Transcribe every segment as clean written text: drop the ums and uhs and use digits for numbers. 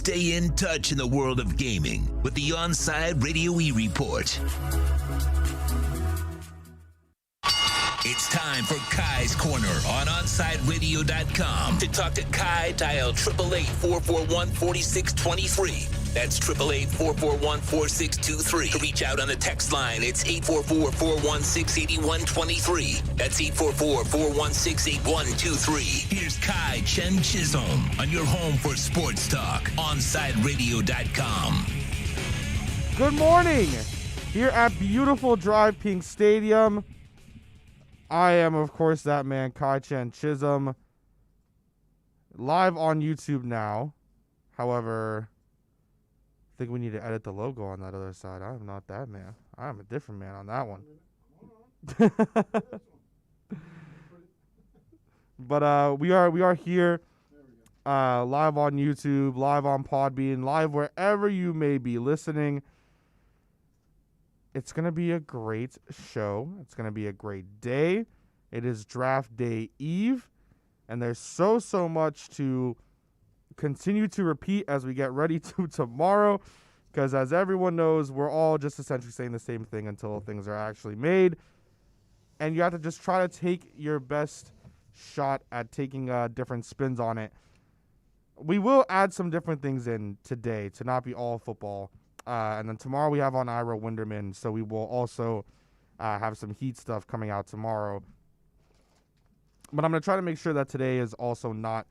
Stay in touch in the world of gaming with the Onside Radio E-Report. It's time for Kai's Corner on OnsideRadio.com. To talk to Kai, dial 888-441-4623. That's 888-441-4623. To reach out on the text line, it's 844-416-8123. That's 844-416-8123. Here's Kai Chen Chisholm on your home for sports talk, OnsideRadio.com. Good morning. Here at beautiful Drive Pink Stadium. I am, of course, that man, Kai Chen Chisholm, live on YouTube now. However, I think we need to edit the logo on that other side. I am not that man. I am a different man on that one. But we are here live on YouTube, live on Podbean, live wherever you may be listening. It's going to be a great show. It's going to be a great day. It is draft day eve, and there's so much to continue to repeat as we get ready to tomorrow, because as everyone knows, we're all just essentially saying the same thing until things are actually made, and you have to just try to take your best shot at taking different spins on it. We will add some different things in today to not be all football. And then tomorrow we have on Ira Winderman, so we will also have some Heat stuff coming out tomorrow. But I'm going to try to make sure that today is also not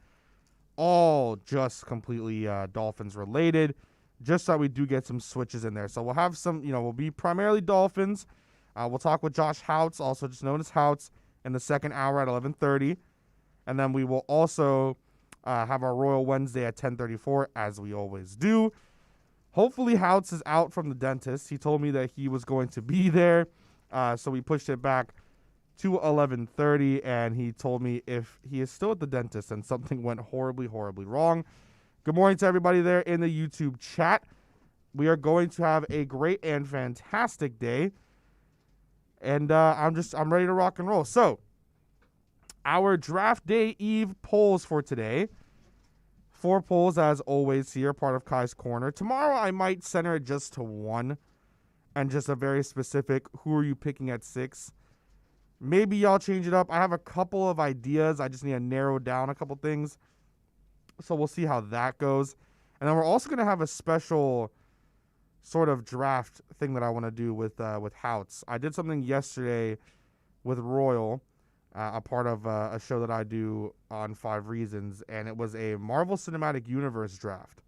all just completely Dolphins related, just so we do get some switches in there. So we'll have some, we'll be primarily Dolphins. We'll talk with Josh Houts, also just known as Houts, in the second hour at 11:30. And then we will also have our Royal Wednesday at 10:34, as we always do. Hopefully, Houts is out from the dentist. He told me that he was going to be there, so we pushed it back to 11:30, and he told me if he is still at the dentist and something went horribly wrong. Good morning to everybody there in the YouTube chat. We are going to have a great and fantastic day, and I'm ready to rock and roll. So, our draft day eve polls for today. 4 polls, as always, here, part of Kai's Corner. Tomorrow, I might center it just to one and just a very specific, who are you picking at 6? Maybe y'all change it up. I have a couple of ideas. I just need to narrow down a couple things. So we'll see how that goes. And then we're also going to have a special sort of draft thing that I want to do with Houts. I did something yesterday with Royal, a part of a show that I do on 5 Reasons, and it was a Marvel Cinematic Universe draft.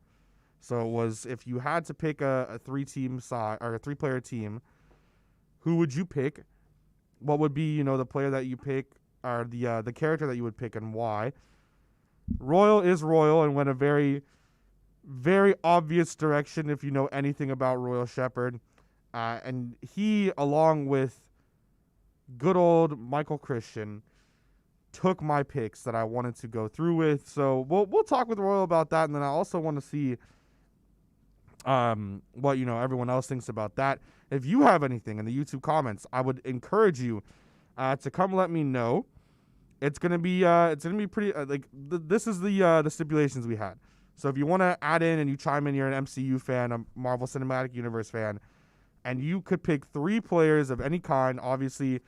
So it was, if you had to pick a 3-team side or a 3-player team, who would you pick? What would be, the player that you pick, or the character that you would pick, and why? Royal is Royal and went a very, very obvious direction if you know anything about Royal Shepherd. And he, along with good old Michael Christian, took my picks that I wanted to go through with. So we'll talk with Royal about that, and then I also want to see what everyone else thinks about that. If you have anything in the YouTube comments, I would encourage you to come let me know. It's gonna be pretty this is the stipulations we had. So if you want to add in and you chime in, you're an MCU fan, a Marvel Cinematic Universe fan, and you could pick 3 players of any kind. Obviously,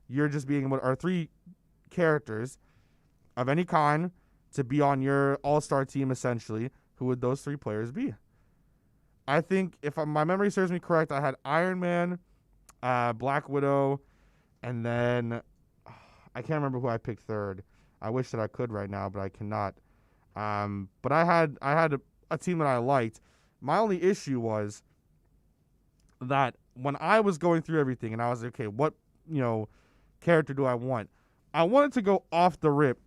you're just being or 3 characters of any kind to be on your all-star team, essentially. Who would those 3 players be? I think, if my memory serves me correct, I had Iron Man, Black Widow, and then I can't remember who I picked third. I wish that I could right now, but I cannot. But I had a team that I liked. My only issue was that when I was going through everything and I was like, okay, what character do I want? I wanted to go off the rip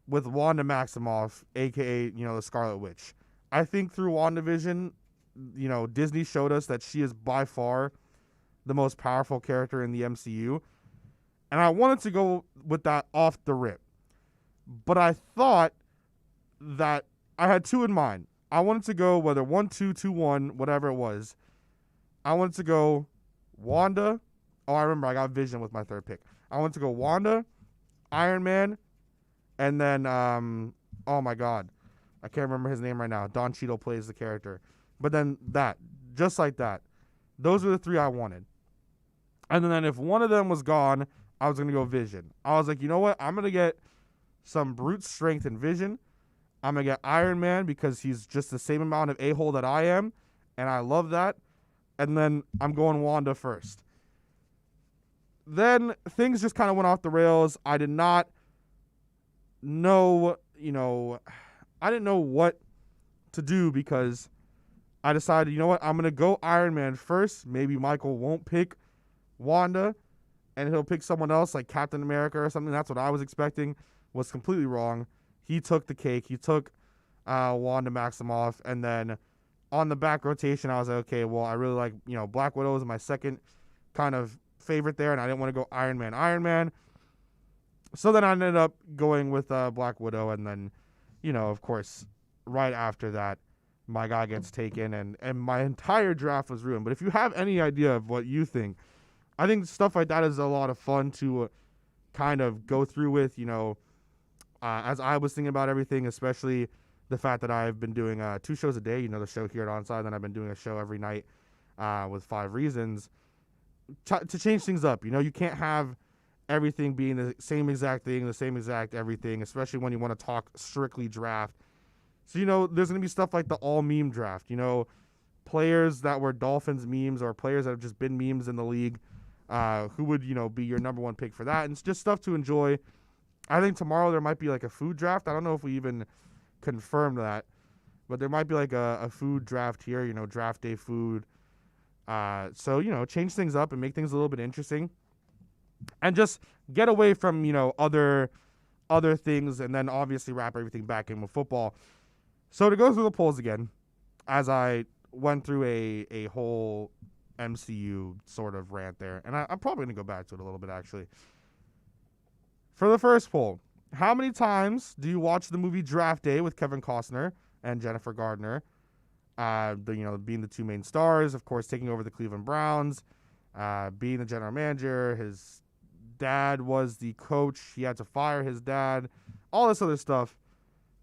with Wanda Maximoff, aka the Scarlet Witch. I think through WandaVision, Disney showed us that she is by far the most powerful character in the MCU, and I wanted to go with that off the rip. But I thought that I had 2 in mind. I wanted to go whether 1-2, 2-1, whatever it was. I wanted to go Wanda. Oh, I remember I got Vision with my 3rd pick. I wanted to go Wanda, Iron Man, and then oh my God, I can't remember his name right now. Don Cheadle plays the character. But then that, just like that. Those were the 3 I wanted. And then if one of them was gone, I was going to go Vision. I was like, you know what? I'm going to get some brute strength and Vision. I'm going to get Iron Man because he's just the same amount of a-hole that I am. And I love that. And then I'm going Wanda first. Then things just kind of went off the rails. I did not know, I didn't know what to do because I decided, you know what, I'm going to go Iron Man first. Maybe Michael won't pick Wanda and he'll pick someone else like Captain America or something. That's what I was expecting. Was completely wrong. He took the cake. He took Wanda Maximoff. And then on the back rotation, I was like, okay, well, I really like, Black Widow is my second kind of favorite there, and I didn't want to go Iron Man. So then I ended up going with Black Widow, and then, of course, right after that, my guy gets taken, and my entire draft was ruined. But if you have any idea of what you think, I think stuff like that is a lot of fun to kind of go through with, as I was thinking about everything, especially the fact that I've been doing 2 shows a day, the show here at Onside, then I've been doing a show every night with 5 Reasons. To change things up, you can't have everything being the same exact thing, the same exact everything, especially when you want to talk strictly draft. So, there's going to be stuff like the all meme draft, players that were Dolphins memes or players that have just been memes in the league, who would, be your number 1 pick for that. And it's just stuff to enjoy. I think tomorrow there might be like a food draft. I don't know if we even confirmed that, but there might be like a food draft here, draft day food. So, change things up and make things a little bit interesting and just get away from, other things and then obviously wrap everything back in with football. So to go through the polls again, as I went through a whole MCU sort of rant there, and I'm probably going to go back to it a little bit actually. For the first poll, how many times do you watch the movie Draft Day with Kevin Costner and Jennifer Gardner? Being the 2 main stars, of course, taking over the Cleveland Browns, being the general manager. His dad was the coach. He had to fire his dad. All this other stuff.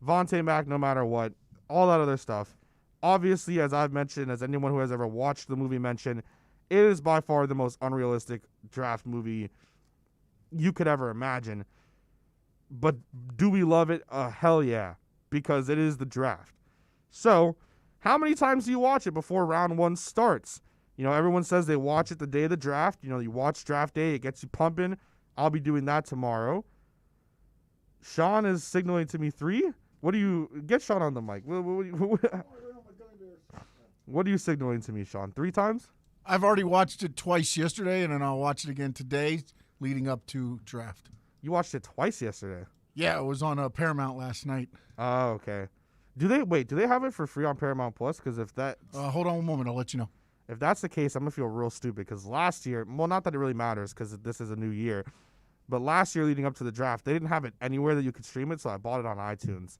Vontae Mack, no matter what. All that other stuff. Obviously, as I've mentioned, as anyone who has ever watched the movie mentioned, it is by far the most unrealistic draft movie you could ever imagine. But do we love it? Hell yeah. Because it is the draft. So, how many times do you watch it before round 1 starts? Everyone says they watch it the day of the draft. You watch draft day. It gets you pumping. I'll be doing that tomorrow. Sean is signaling to me 3. What do you... Get Sean on the mic. What are you signaling to me, Sean? 3 times? I've already watched it twice yesterday, and then I'll watch it again today leading up to draft. You watched it twice yesterday? Yeah, it was on Paramount last night. Oh, okay. Do they have it for free on Paramount Plus? Because if that... hold on one moment. I'll let you know. If that's the case, I'm going to feel real stupid because last year... Well, not that it really matters because this is a new year. But last year leading up to the draft, they didn't have it anywhere that you could stream it, so I bought it on iTunes.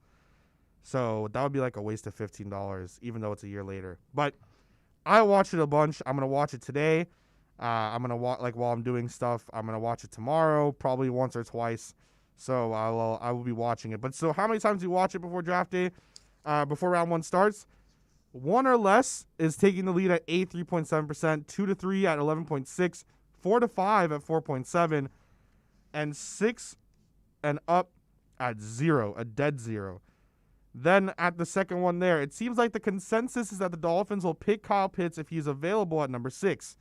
So that would be like a waste of $15, even though it's a year later. But I watched it a bunch. I'm going to watch it today. I'm going to watch, while I'm doing stuff, I'm going to watch it tomorrow, probably once or twice. So I will be watching it. But so how many times do you watch it before draft day? Before round 1 starts? 1 or less is taking the lead at 83.7%, 2 to 3 at 11.6, 4 to 5 at 4.7, and 6 and up at 0, a dead 0. Then at the second one there, it seems like the consensus is that the Dolphins will pick Kyle Pitts if he's available at number 6.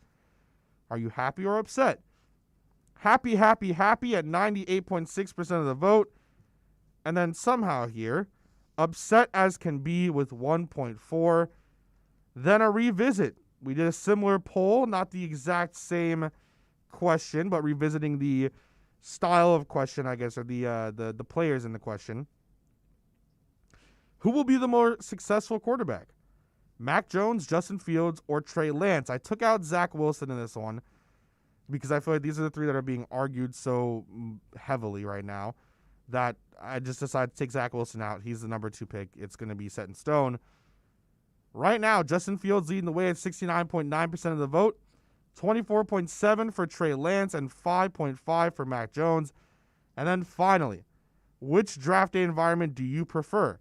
Are you happy or upset? Happy at 98.6% of the vote. And then somehow here, upset as can be with 1.4. Then a revisit. We did a similar poll, not the exact same question, but revisiting the style of question, I guess, or the players in the question. Who will be the more successful quarterback? Mac Jones, Justin Fields, or Trey Lance? I took out Zach Wilson in this one because I feel like these are the 3 that are being argued so heavily right now that I just decided to take Zach Wilson out. He's the number 2 pick. It's going to be set in stone. Right now, Justin Fields leading the way at 69.9% of the vote, 24.7% for Trey Lance, and 5.5% for Mac Jones. And then finally, which draft day environment do you prefer?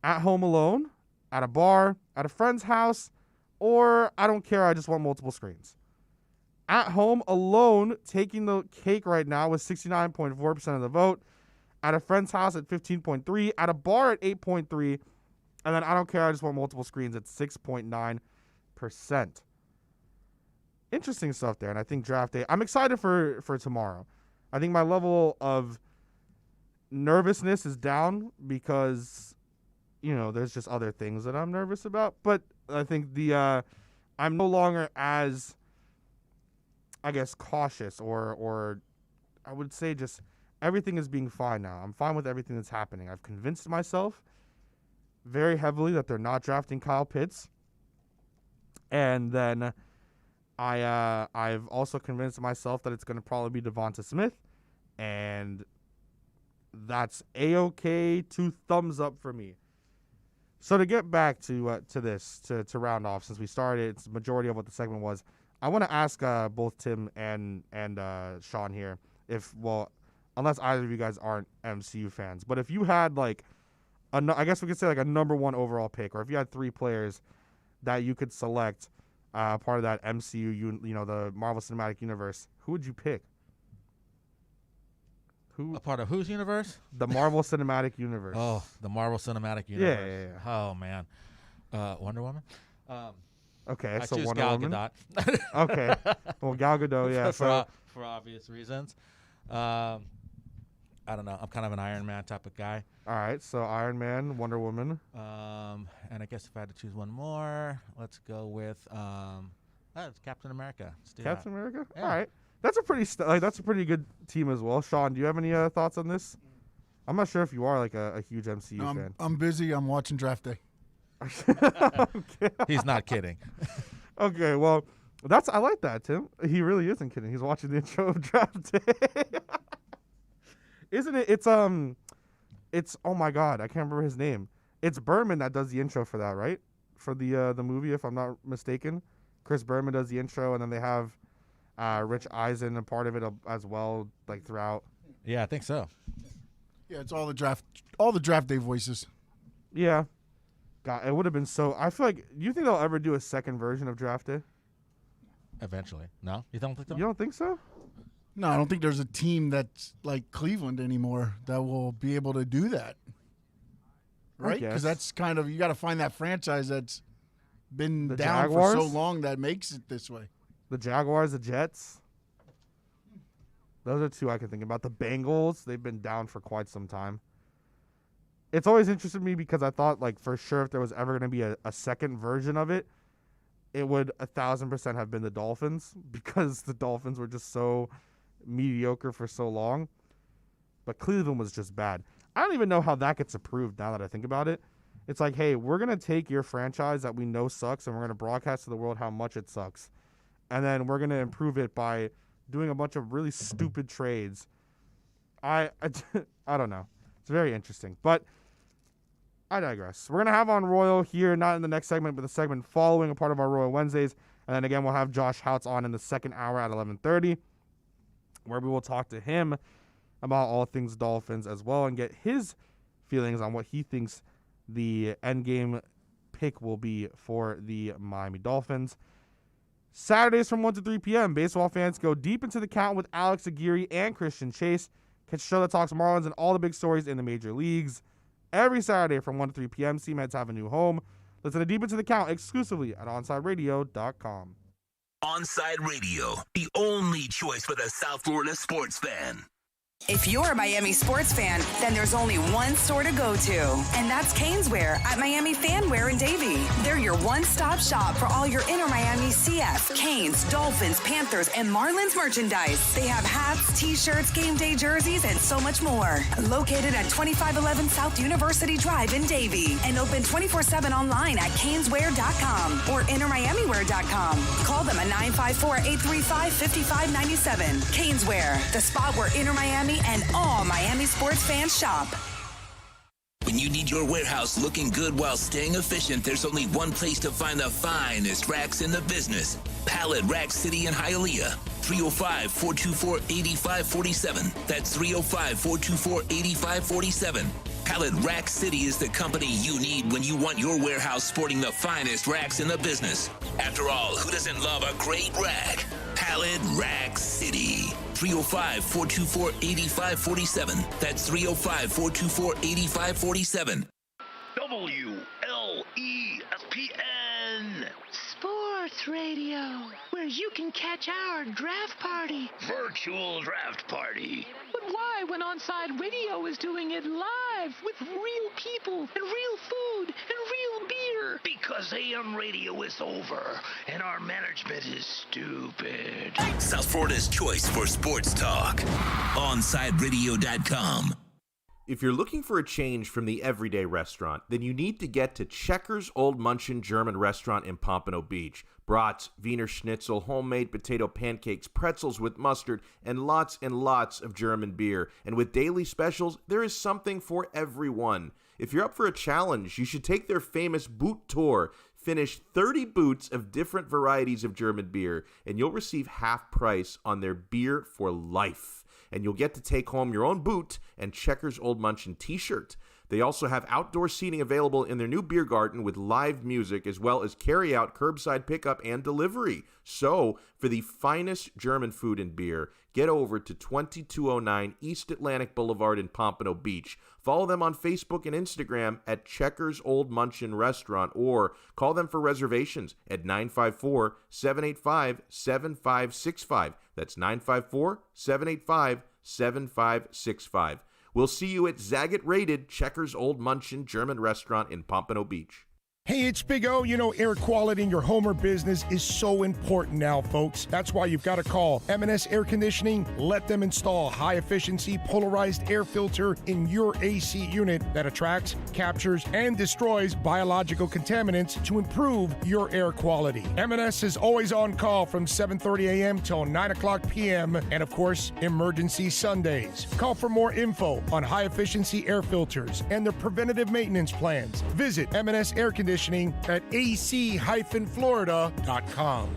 at home alone, at a bar, at a friend's house, or I don't care, I just want multiple screens. At home alone, taking the cake right now with 69.4% of the vote. At a friend's house at 15.3%. At a bar at 8.3%. And then I don't care, I just want multiple screens at 6.9%. Interesting stuff there. And I think draft day, I'm excited for tomorrow. I think my level of nervousness is down because, there's just other things that I'm nervous about. But I think I'm no longer as, I guess, cautious or I would say just everything is being fine now. I'm fine with everything that's happening. I've convinced myself very heavily that they're not drafting Kyle Pitts. And then I've also convinced myself that it's going to probably be Devonta Smith. And that's A-okay, 2 thumbs up for me. So to get back to this, to round off, since we started, it's the majority of what the segment was, I want to ask both Tim and Sean here, unless either of you guys aren't MCU fans, but if you had I guess we could say a number 1 overall pick, or if you had 3 players that you could select part of that MCU, the Marvel Cinematic Universe, who would you pick? A part of whose universe? The Marvel Cinematic Universe. Oh, the Marvel Cinematic Universe. Yeah. Oh, man. Wonder Woman? Okay, I so choose Wonder Gal Woman. Gadot. Okay. Well, Gal Gadot, yeah. For obvious reasons. I don't know. I'm kind of an Iron Man type of guy. All right, so Iron Man, Wonder Woman. And I guess if I had to choose one more, let's go with it's Captain America. Captain America? Yeah. All right. That's a pretty good team as well. Sean, do you have any thoughts on this? I'm not sure if you are a huge MCU fan. I'm busy. I'm watching draft day. Okay. He's not kidding. Okay, well, I like that, Tim. He really isn't kidding. He's watching the intro of draft day. Isn't it? It's oh my God, I can't remember his name. It's Berman that does the intro for that, right? For the movie, if I'm not mistaken. Chris Berman does the intro, and then they have Rich Eisen a part of it as well, throughout. Yeah, I think so. Yeah, it's all the draft day voices. Yeah. God, it would have been so. I feel like, do you think they'll ever do a second version of draft day? Eventually. No? You don't think so? You don't think so? No, I don't think there's a team that's like Cleveland anymore that will be able to do that. Right? Because that's kind of, you got to find that franchise that's been down Jaguars? for so long that makes it this way. The Jaguars, the Jets. Those are 2 I can think about. The Bengals, they've been down for quite some time. It's always interested me because I thought, for sure, if there was ever going to be a second version of it, it would 1,000% have been the Dolphins, because the Dolphins were just so mediocre for so long. But Cleveland was just bad. I don't even know how that gets approved now that I think about it. It's like, hey, we're going to take your franchise that we know sucks, and we're going to broadcast to the world how much it sucks. And then we're going to improve it by doing a bunch of really stupid trades. I don't know. It's very interesting. But I digress. We're going to have on Royal here, not in the next segment, but the segment following, a part of our Royal Wednesdays. And then again, we'll have Josh Houts on in the second hour at 11:30, where we will talk to him about all things Dolphins as well and get his feelings on what he thinks the endgame pick will be for the Miami Dolphins. Saturdays from 1 to 3 p.m., baseball fans go deep into the count with Alex Aguirre and Christian Chase. Catch a show that talks Marlins and all the big stories in the major leagues. Every Saturday from 1 to 3 p.m., C-Meds have a new home. Listen to Deep Into the Count exclusively at OnsideRadio.com. Onside Radio, the only choice for the South Florida sports fan. If you're a Miami sports fan, then there's only one store to go to, and that's Caneswear at Miami Fanwear in Davie. They're your one-stop shop for all your inner Miami CF, Canes, Dolphins, Panthers, and Marlins merchandise. They have hats, t-shirts, game day jerseys, and so much more. Located at 2511 South University Drive in Davie, and open 24/7 online at caneswear.com or innermiamiwear.com. Call them at 954-835-5597. Caneswear, the spot where inner Miami and all Miami sports fans shop. When you need your warehouse looking good while staying efficient, there's only one place to find the finest racks in the business. Pallet Rack City in Hialeah. 305-424-8547. That's 305-424-8547. Pallet Rack City is the company you need when you want your warehouse sporting the finest racks in the business. After all, who doesn't love a great rack? Pallet Rack City. 305-424-8547. That's 305-424-8547. WLESPN. Sports Radio, where you can catch our draft party. Virtual draft party. But why when Onside Radio is doing it live with real people and real food and real beer? Because AM radio is over and our management is stupid. South Florida's choice for sports talk. OnSideRadio.com. If you're looking for a change from the everyday restaurant, then you need to get to Checkers Old Munchin German Restaurant in Pompano Beach. Brats, Wiener Schnitzel, homemade potato pancakes, pretzels with mustard, and lots of German beer. And with daily specials, there is something for everyone. If you're up for a challenge, you should take their famous boot tour. Finish 30 boots of different varieties of German beer, and you'll receive half price on their beer for life. And you'll get to take home your own boot and Checkers Old Munchin t-shirt. They also have outdoor seating available in their new beer garden with live music, as well as carry-out, curbside pickup, and delivery. So, for the finest German food and beer, get over to 2209 East Atlantic Boulevard in Pompano Beach. Follow them on Facebook and Instagram at Checkers Old Munchin Restaurant, or call them for reservations at 954-785-7565. That's 954-785-7565. We'll see you at Zagat Rated Checkers Old Munchin German Restaurant in Pompano Beach. Hey, it's Big O. You know, air quality in your home or business is so important now, folks. That's why you've got to call M&S Air Conditioning. Let them install a high-efficiency polarized air filter in your AC unit that attracts, captures, and destroys biological contaminants to improve your air quality. M&S is always on call from 7:30 a.m. till 9 o'clock p.m. and, of course, emergency Sundays. Call for more info on high-efficiency air filters and their preventative maintenance plans. Visit M&S Air Conditioning at ac-florida.com.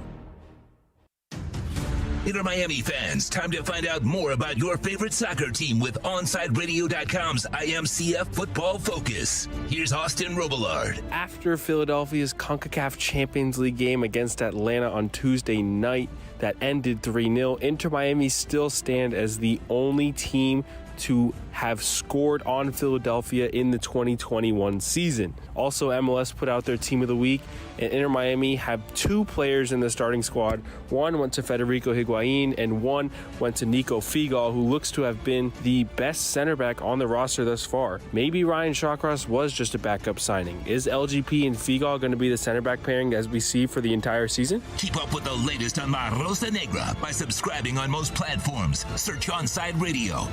Inter Miami fans, time to find out more about your favorite soccer team with OnSideRadio.com's IMCF Football Focus. Here's Austin Robillard. After Philadelphia's CONCACAF Champions League game against Atlanta on Tuesday night that ended 3-0, Inter Miami still stand as the only team to have scored on Philadelphia in the 2021 season. Also, MLS put out their team of the week, and Inter Miami have two players in the starting squad. One went to Federico Higuain, and one went to Nico Figal, who looks to have been the best center back on the roster thus far. Maybe Ryan Shawcross was just a backup signing. Is LGP and Figal going to be the center back pairing as we see for the entire season? Keep up with the latest on La Rosa Negra by subscribing on most platforms. Search Onside Radio.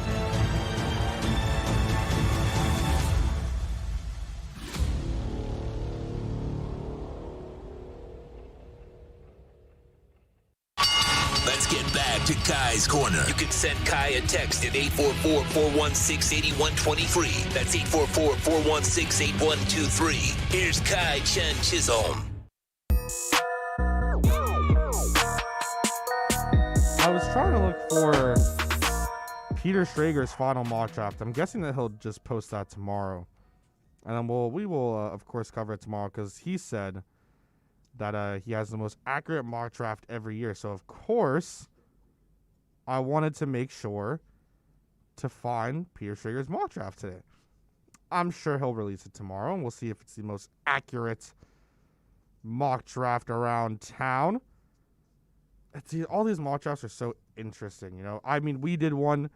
Let's get back to Kai's Corner. You can send Kai a text at 844-416-8123. That's 844-416-8123. Here's Kai Chen Chisholm. I was trying to look for Peter Schrager's final mock draft. I'm guessing that he'll just post that tomorrow. And then we will, of course, cover it tomorrow because he said that he has the most accurate mock draft every year. So, of course, I wanted to make sure to find Peter Schrager's mock draft today. I'm sure he'll release it tomorrow, and we'll see if it's the most accurate mock draft around town. All these mock drafts are so interesting, you know. I mean, we did one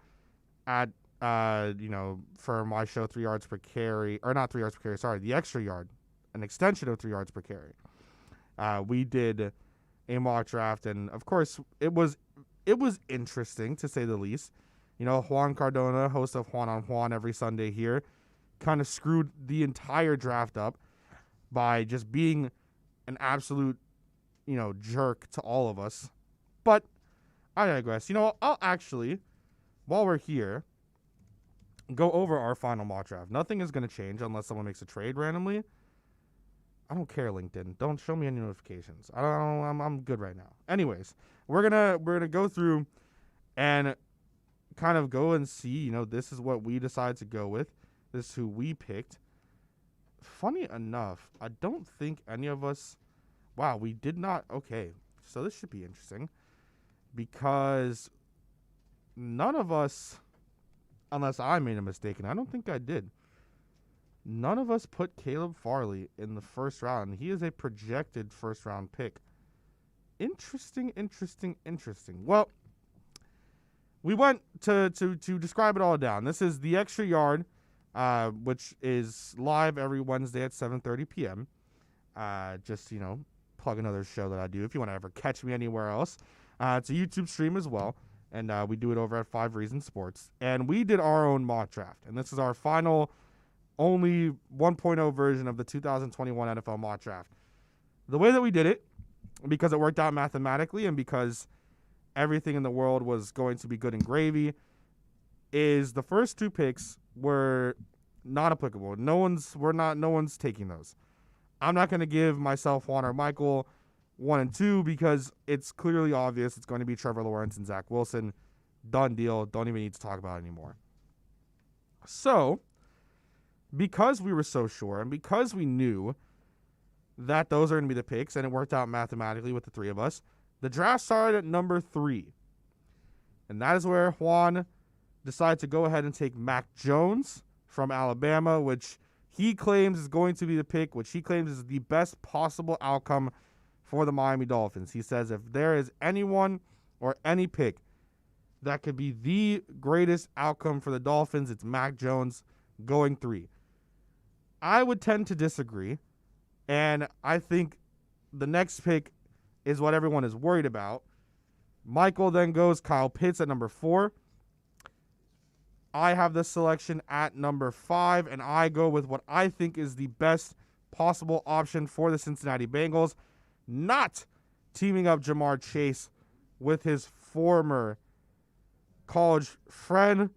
at, for my show, 3 yards per carry. Or not 3 yards per carry, sorry, the extra yard. An extension of 3 yards per carry. We did a mock draft, and of course, it was interesting to say the least. You know, Juan Cardona, host of Juan on Juan every Sunday here, kind of screwed the entire draft up by just being an absolute, jerk to all of us. But I digress. You know, I'll actually, while we're here, go over our final mock draft. Nothing is going to change unless someone makes a trade randomly. I don't care, LinkedIn. Don't show me any notifications. I'm good right now. Anyways, we're gonna go through and kind of go and see, this is what we decide to go with. This is who we picked. Funny enough, I don't think any of us... Wow, we did not... Okay, so this should be interesting. Because none of us, unless I made a mistake, and I don't think I did, none of us put Caleb Farley in the first round. He is a projected first-round pick. Interesting. Well, we went to describe it all down. This is The Extra Yard, which is live every Wednesday at 7:30 p.m. Just, plug another show that I do if you want to ever catch me anywhere else. It's a YouTube stream as well, and we do it over at 5 Reasons Sports. And we did our own mock draft, and this is our final, only 1.0 version of the 2021 NFL mock draft. The way that we did it, because it worked out mathematically and because everything in the world was going to be good and gravy, is the first 2 picks were not applicable. No one's taking those. I'm not going to give myself, Juan, or Michael 1 and 2 because it's clearly obvious it's going to be Trevor Lawrence and Zach Wilson. Done deal. Don't even need to talk about it anymore. So, because we were so sure and because we knew that those are going to be the picks and it worked out mathematically with the 3 of us, the draft started at number 3. And that is where Juan decided to go ahead and take Mac Jones from Alabama, which he claims is going to be the pick, which he claims is the best possible outcome for the Miami Dolphins. He says if there is anyone or any pick that could be the greatest outcome for the Dolphins, it's Mac Jones going 3. I would tend to disagree, and I think the next pick is what everyone is worried about. Michael then goes Kyle Pitts at number 4. I have this selection at number 5, and I go with what I think is the best possible option for the Cincinnati Bengals, not teaming up Jamar Chase with his former college friend,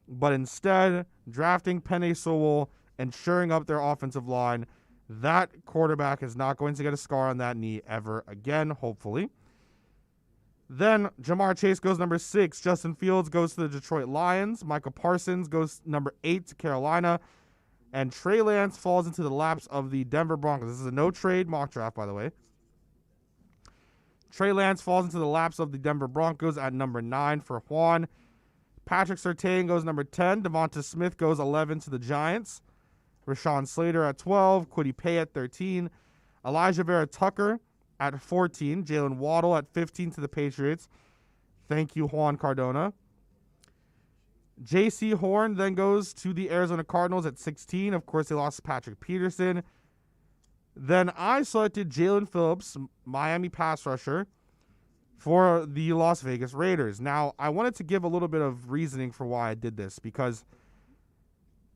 but instead drafting Penei Sewell and shoring up their offensive line. That quarterback is not going to get a scar on that knee ever again, hopefully. Then Jamar Chase goes number 6. Justin Fields goes to the Detroit Lions. Michael Parsons goes number 8 to Carolina. And Trey Lance falls into the laps of the Denver Broncos. This is a no-trade mock draft, by the way. Trey Lance falls into the laps of the Denver Broncos at number 9 for Juan. Patrick Surtain goes number 10. Devonta Smith goes 11 to the Giants. Rashawn Slater at 12. Kwity Paye at 13. Elijah Vera Tucker at 14. Jalen Waddle at 15 to the Patriots. Thank you, Juan Cardona. J.C. Horn then goes to the Arizona Cardinals at 16. Of course, they lost Patrick Peterson. Then I selected Jalen Phillips, Miami pass rusher, for the Las Vegas Raiders. Now, I wanted to give a little bit of reasoning for why I did this, because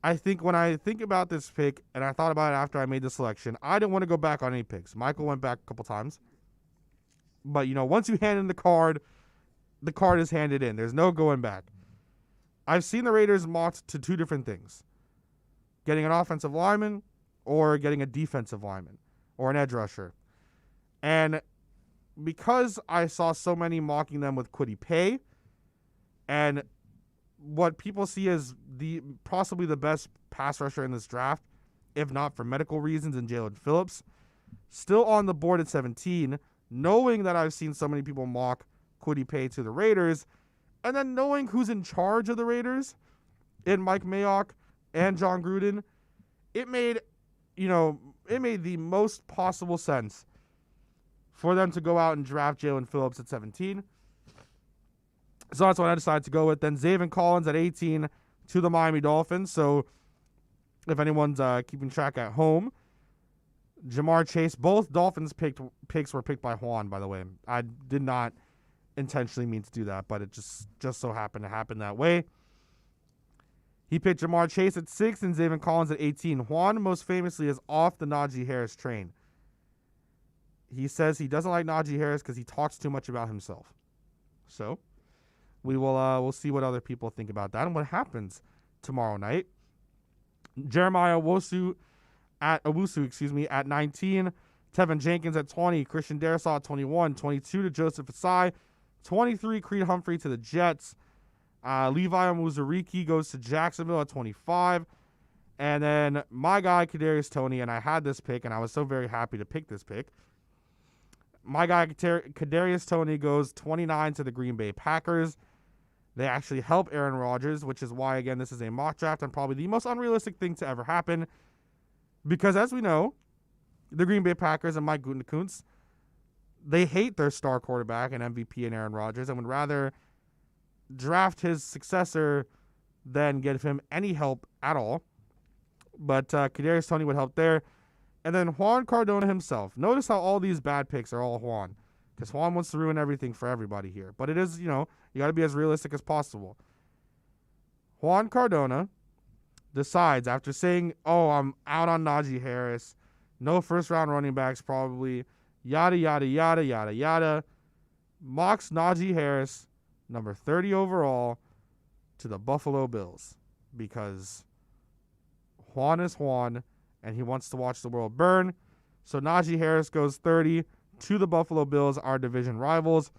I think when I think about this pick, and I thought about it after I made the selection, I didn't want to go back on any picks. Michael went back a couple times. But, once you hand in the card is handed in. There's no going back. I've seen the Raiders mocked to 2 different things. Getting an offensive lineman or getting a defensive lineman or an edge rusher. And because I saw so many mocking them with Kwity Paye and what people see as possibly the best pass rusher in this draft, if not for medical reasons, in Jalen Phillips, still on the board at 17, knowing that I've seen so many people mock Kwity Paye to the Raiders, and then knowing who's in charge of the Raiders in Mike Mayock and John Gruden, it made the most possible sense for them to go out and draft Jalen Phillips at 17. So that's what I decided to go with. Then Zaven Collins at 18 to the Miami Dolphins. So if anyone's keeping track at home, Jamar Chase, both Dolphins picks were picked by Juan, by the way. I did not intentionally mean to do that, but it just so happened to happen that way. He picked Jamar Chase at 6 and Zaven Collins at 18. Juan, most famously, is off the Najee Harris train. He says he doesn't like Najee Harris because he talks too much about himself. So we'll see what other people think about that and what happens tomorrow night. Jeremiah Owusu at 19. Tevin Jenkins at 20. Christian Darrisaw at 21. 22 to Joseph Asai. 23, Creed Humphrey to the Jets. Levi Muzuriki goes to Jacksonville at 25. And then my guy, Kadarius Toney, and I had this pick, and I was so very happy to pick this pick. My guy, Kadarius Toney, goes 29 to the Green Bay Packers. They actually help Aaron Rodgers, which is why, again, this is a mock draft and probably the most unrealistic thing to ever happen. Because as we know, the Green Bay Packers and Mike Gutekunst, they hate their star quarterback and MVP and Aaron Rodgers and would rather draft his successor than give him any help at all. But Kadarius Toney would help there. And then Juan Cardona himself. Notice how all these bad picks are all Juan. Because Juan wants to ruin everything for everybody here. But it is, you got to be as realistic as possible. Juan Cardona decides, after saying, I'm out on Najee Harris, no first-round running backs probably, yada, yada, yada, yada, yada, mocks Najee Harris, number 30 overall, to the Buffalo Bills. Because Juan is Juan, and he wants to watch the world burn. So Najee Harris goes 30 to the Buffalo Bills, our division rivals.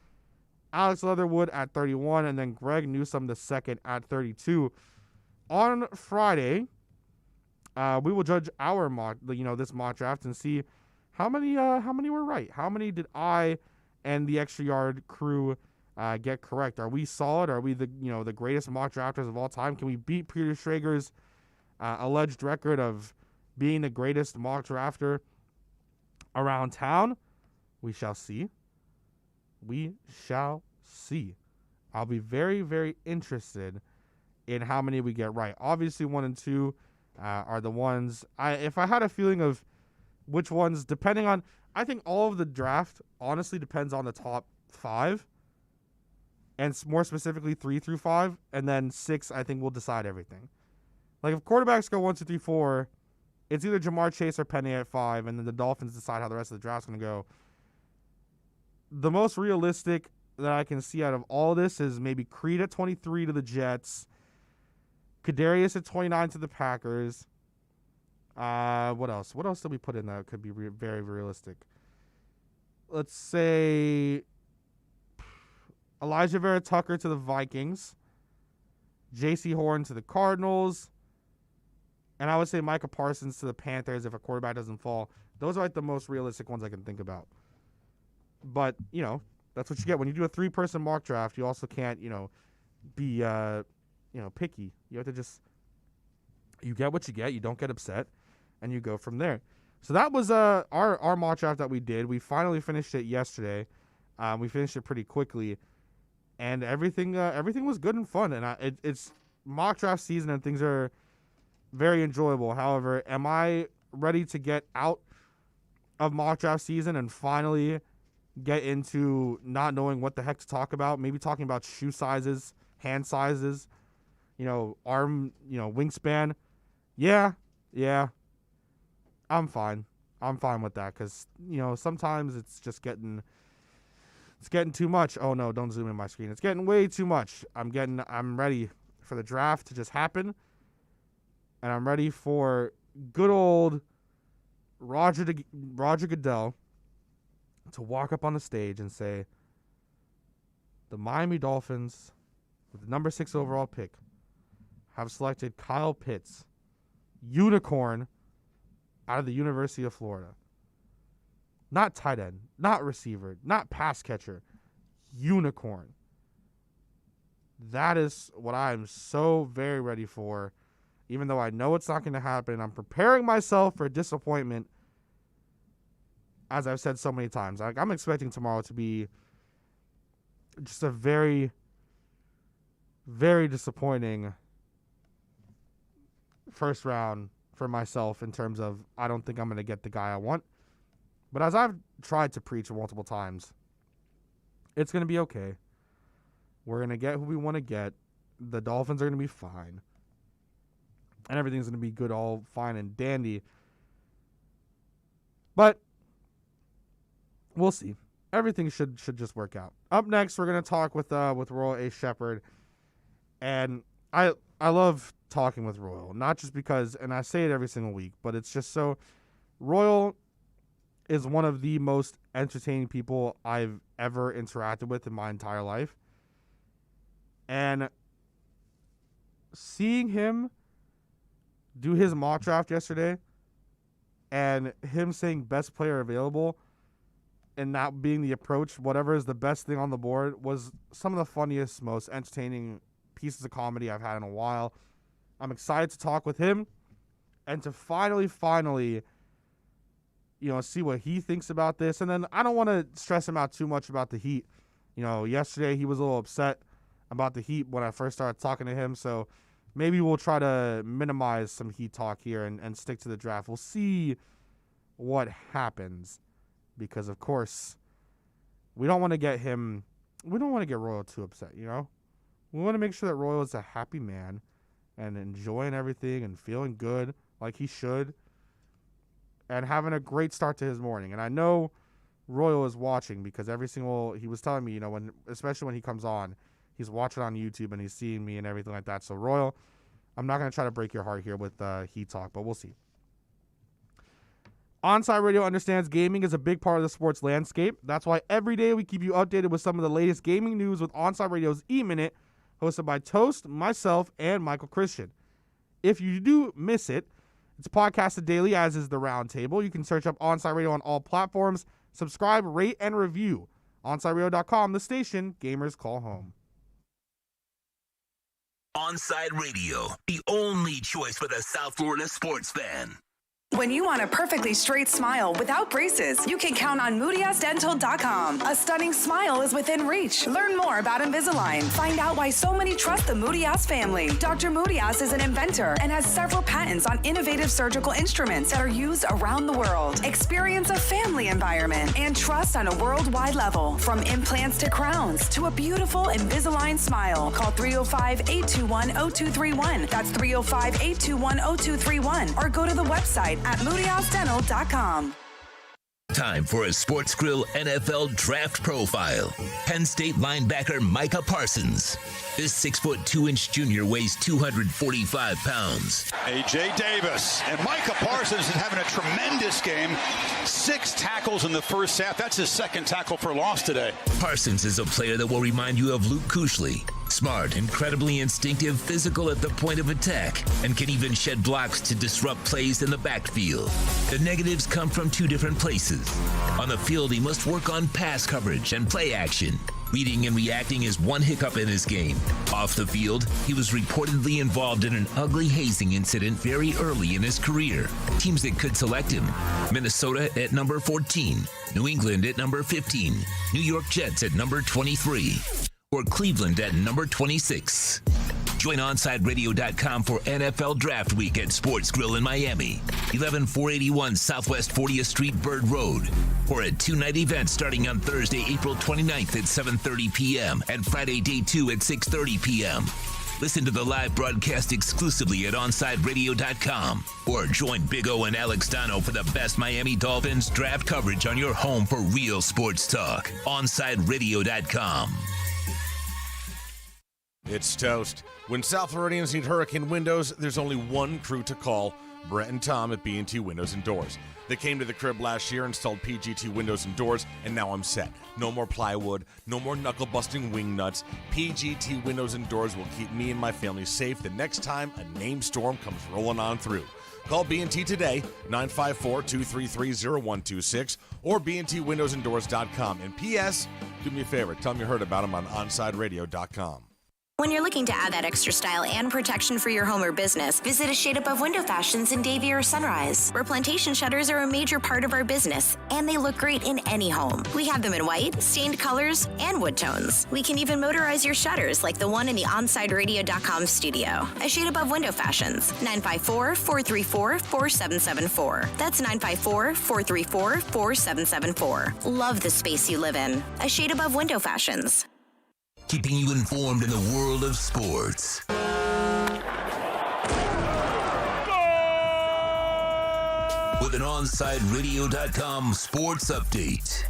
Alex Leatherwood at 31, and then Greg Newsome the second at 32. On Friday, we will judge our this mock draft and see how many were right. How many did I and the Extra Yard crew get correct? Are we solid? Are we the greatest mock drafters of all time? Can we beat Peter Schrager's alleged record of being the greatest mock drafter around town? We shall see. We shall see. I'll be very, very interested in how many we get right. Obviously, 1 and 2 are the ones. If I had a feeling of which ones, depending on, I think all of the draft honestly depends on the top 5, and more specifically 3 through 5, and then 6 I think will decide everything. Like if quarterbacks go 1, 2, 3, 4, it's either Jamar Chase or Penny at 5, and then the Dolphins decide how the rest of the draft's going to go. The most realistic that I can see out of all this is maybe Creed at 23 to the Jets, Kadarius at 29 to the Packers. What else? What else did we put in that could be very realistic? Let's say Elijah Vera Tucker to the Vikings, J.C. Horn to the Cardinals, and I would say Micah Parsons to the Panthers if a quarterback doesn't fall. Those are like the most realistic ones I can think about. But, that's what you get. When you do a 3-person mock draft, you also can't, be, picky. You have to just, you get what you get. You don't get upset, and you go from there. So that was our mock draft that we did. We finally finished it yesterday. We finished it pretty quickly, and everything was good and fun. And it's mock draft season, and things are very enjoyable. However, am I ready to get out of mock draft season and finally get into not knowing what the heck to talk about? Maybe talking about shoe sizes, hand sizes, arm, wingspan. Yeah. I'm fine with that because, sometimes it's just getting too much. Oh no, don't zoom in my screen. It's getting way too much. I'm ready for the draft to just happen. And I'm ready for good old Roger Goodell to walk up on the stage and say, the Miami Dolphins, with the number 6 overall pick, have selected Kyle Pitts, unicorn, out of the University of Florida. Not tight end, not receiver, not pass catcher, unicorn. That is what I'm so very ready for, even though I know it's not going to happen. I'm preparing myself for disappointment, as I've said so many times. I'm expecting tomorrow to be just a very, very disappointing first round for myself in terms of I don't think I'm going to get the guy I want. But as I've tried to preach multiple times, it's going to be okay. We're going to get who we want to get. The Dolphins are going to be fine. And everything's going to be good, all fine and dandy. But we'll see. Everything should just work out. Up next, we're going to talk with Royal A. Shepherd. And I love talking with Royal, not just because, and I say it every single week, but it's just so, Royal is one of the most entertaining people I've ever interacted with in my entire life. And seeing him do his mock draft yesterday and him saying best player available and that being the approach, whatever is the best thing on the board, was some of the funniest, most entertaining pieces of comedy I've had in a while. I'm excited to talk with him and to finally, see what he thinks about this. And then I don't want to stress him out too much about the Heat. Yesterday he was a little upset about the Heat when I first started talking to him. So maybe we'll try to minimize some Heat talk here and stick to the draft. We'll see what happens because, of course, we don't want to get Royal too upset, We want to make sure that Royal is a happy man and enjoying everything and feeling good like he should and having a great start to his morning. And I know Royal is watching because he was telling me, especially when he comes on, he's watching on YouTube and he's seeing me and everything like that. So Royal, I'm not going to try to break your heart here with Heat talk, but we'll see. Onside Radio understands gaming is a big part of the sports landscape. That's why every day we keep you updated with some of the latest gaming news with Onside Radio's E-Minute, hosted by Toast, myself, and Michael Christian. If you do miss it, it's podcasted daily, as is the Roundtable. You can search up Onside Radio on all platforms. Subscribe, rate, and review. OnsideRadio.com, the station gamers call home. Onside Radio, the only choice for the South Florida sports fan. When you want a perfectly straight smile without braces, you can count on MoodyAsDental.com. A stunning smile is within reach. Learn more about Invisalign. Find out why so many trust the Moody Ass family. Dr. Moody Ass is an inventor and has several patents on innovative surgical instruments that are used around the world. Experience a family environment and trust on a worldwide level. From implants to crowns to a beautiful Invisalign smile. Call 305-821-0231. That's 305-821-0231. Or go to the website at MoodyAsDental.com. Time for a Sports Grill NFL Draft Profile. Penn State linebacker Micah Parsons. This 6'2" junior weighs 245 pounds. A.J. Davis. And Micah Parsons is having a tremendous game. 6 tackles in the first half. That's his second tackle for loss today. Parsons is a player that will remind you of Luke Kuechly. Smart, incredibly instinctive, physical at the point of attack, and can even shed blocks to disrupt plays in the backfield. The negatives come from 2 different places. On the field, he must work on pass coverage and play action. Reading and reacting is one hiccup in his game. Off the field, he was reportedly involved in an ugly hazing incident very early in his career. Teams that could select him: Minnesota at number 14, New England at number 15, New York Jets at number 23, or Cleveland at number 26. Join OnsideRadio.com for NFL Draft Week at Sports Grill in Miami, 11481 Southwest 40th Street, Bird Road, or a 2-night event starting on Thursday, April 29th at 7:30 p.m. and Friday, day 2 at 6:30 p.m. Listen to the live broadcast exclusively at OnsideRadio.com, or join Big O and Alex Dono for the best Miami Dolphins draft coverage on your home for real sports talk. OnsideRadio.com. It's Toast. When South Floridians need hurricane windows, there's only one crew to call: Brett and Tom at B&T Windows and Doors. They came to the crib last year, installed PGT windows and doors, and now I'm set. No more plywood, no more knuckle-busting wing nuts. PGT windows and doors will keep me and my family safe the next time a named storm comes rolling on through. Call B&T today, 954-233-0126, or bntwindowsanddoors.com. And P.S., do me a favor, tell them you heard about them on OnsideRadio.com. When you're looking to add that extra style and protection for your home or business, visit A Shade Above Window Fashions in Davie or Sunrise, where plantation shutters are a major part of our business, and they look great in any home. We have them in white, stained colors, and wood tones. We can even motorize your shutters like the one in the OnsideRadio.com studio. A Shade Above Window Fashions, 954-434-4774. That's 954-434-4774. Love the space you live in. A Shade Above Window Fashions. Keeping you informed in the world of sports. With an OnsideRadio.com sports update.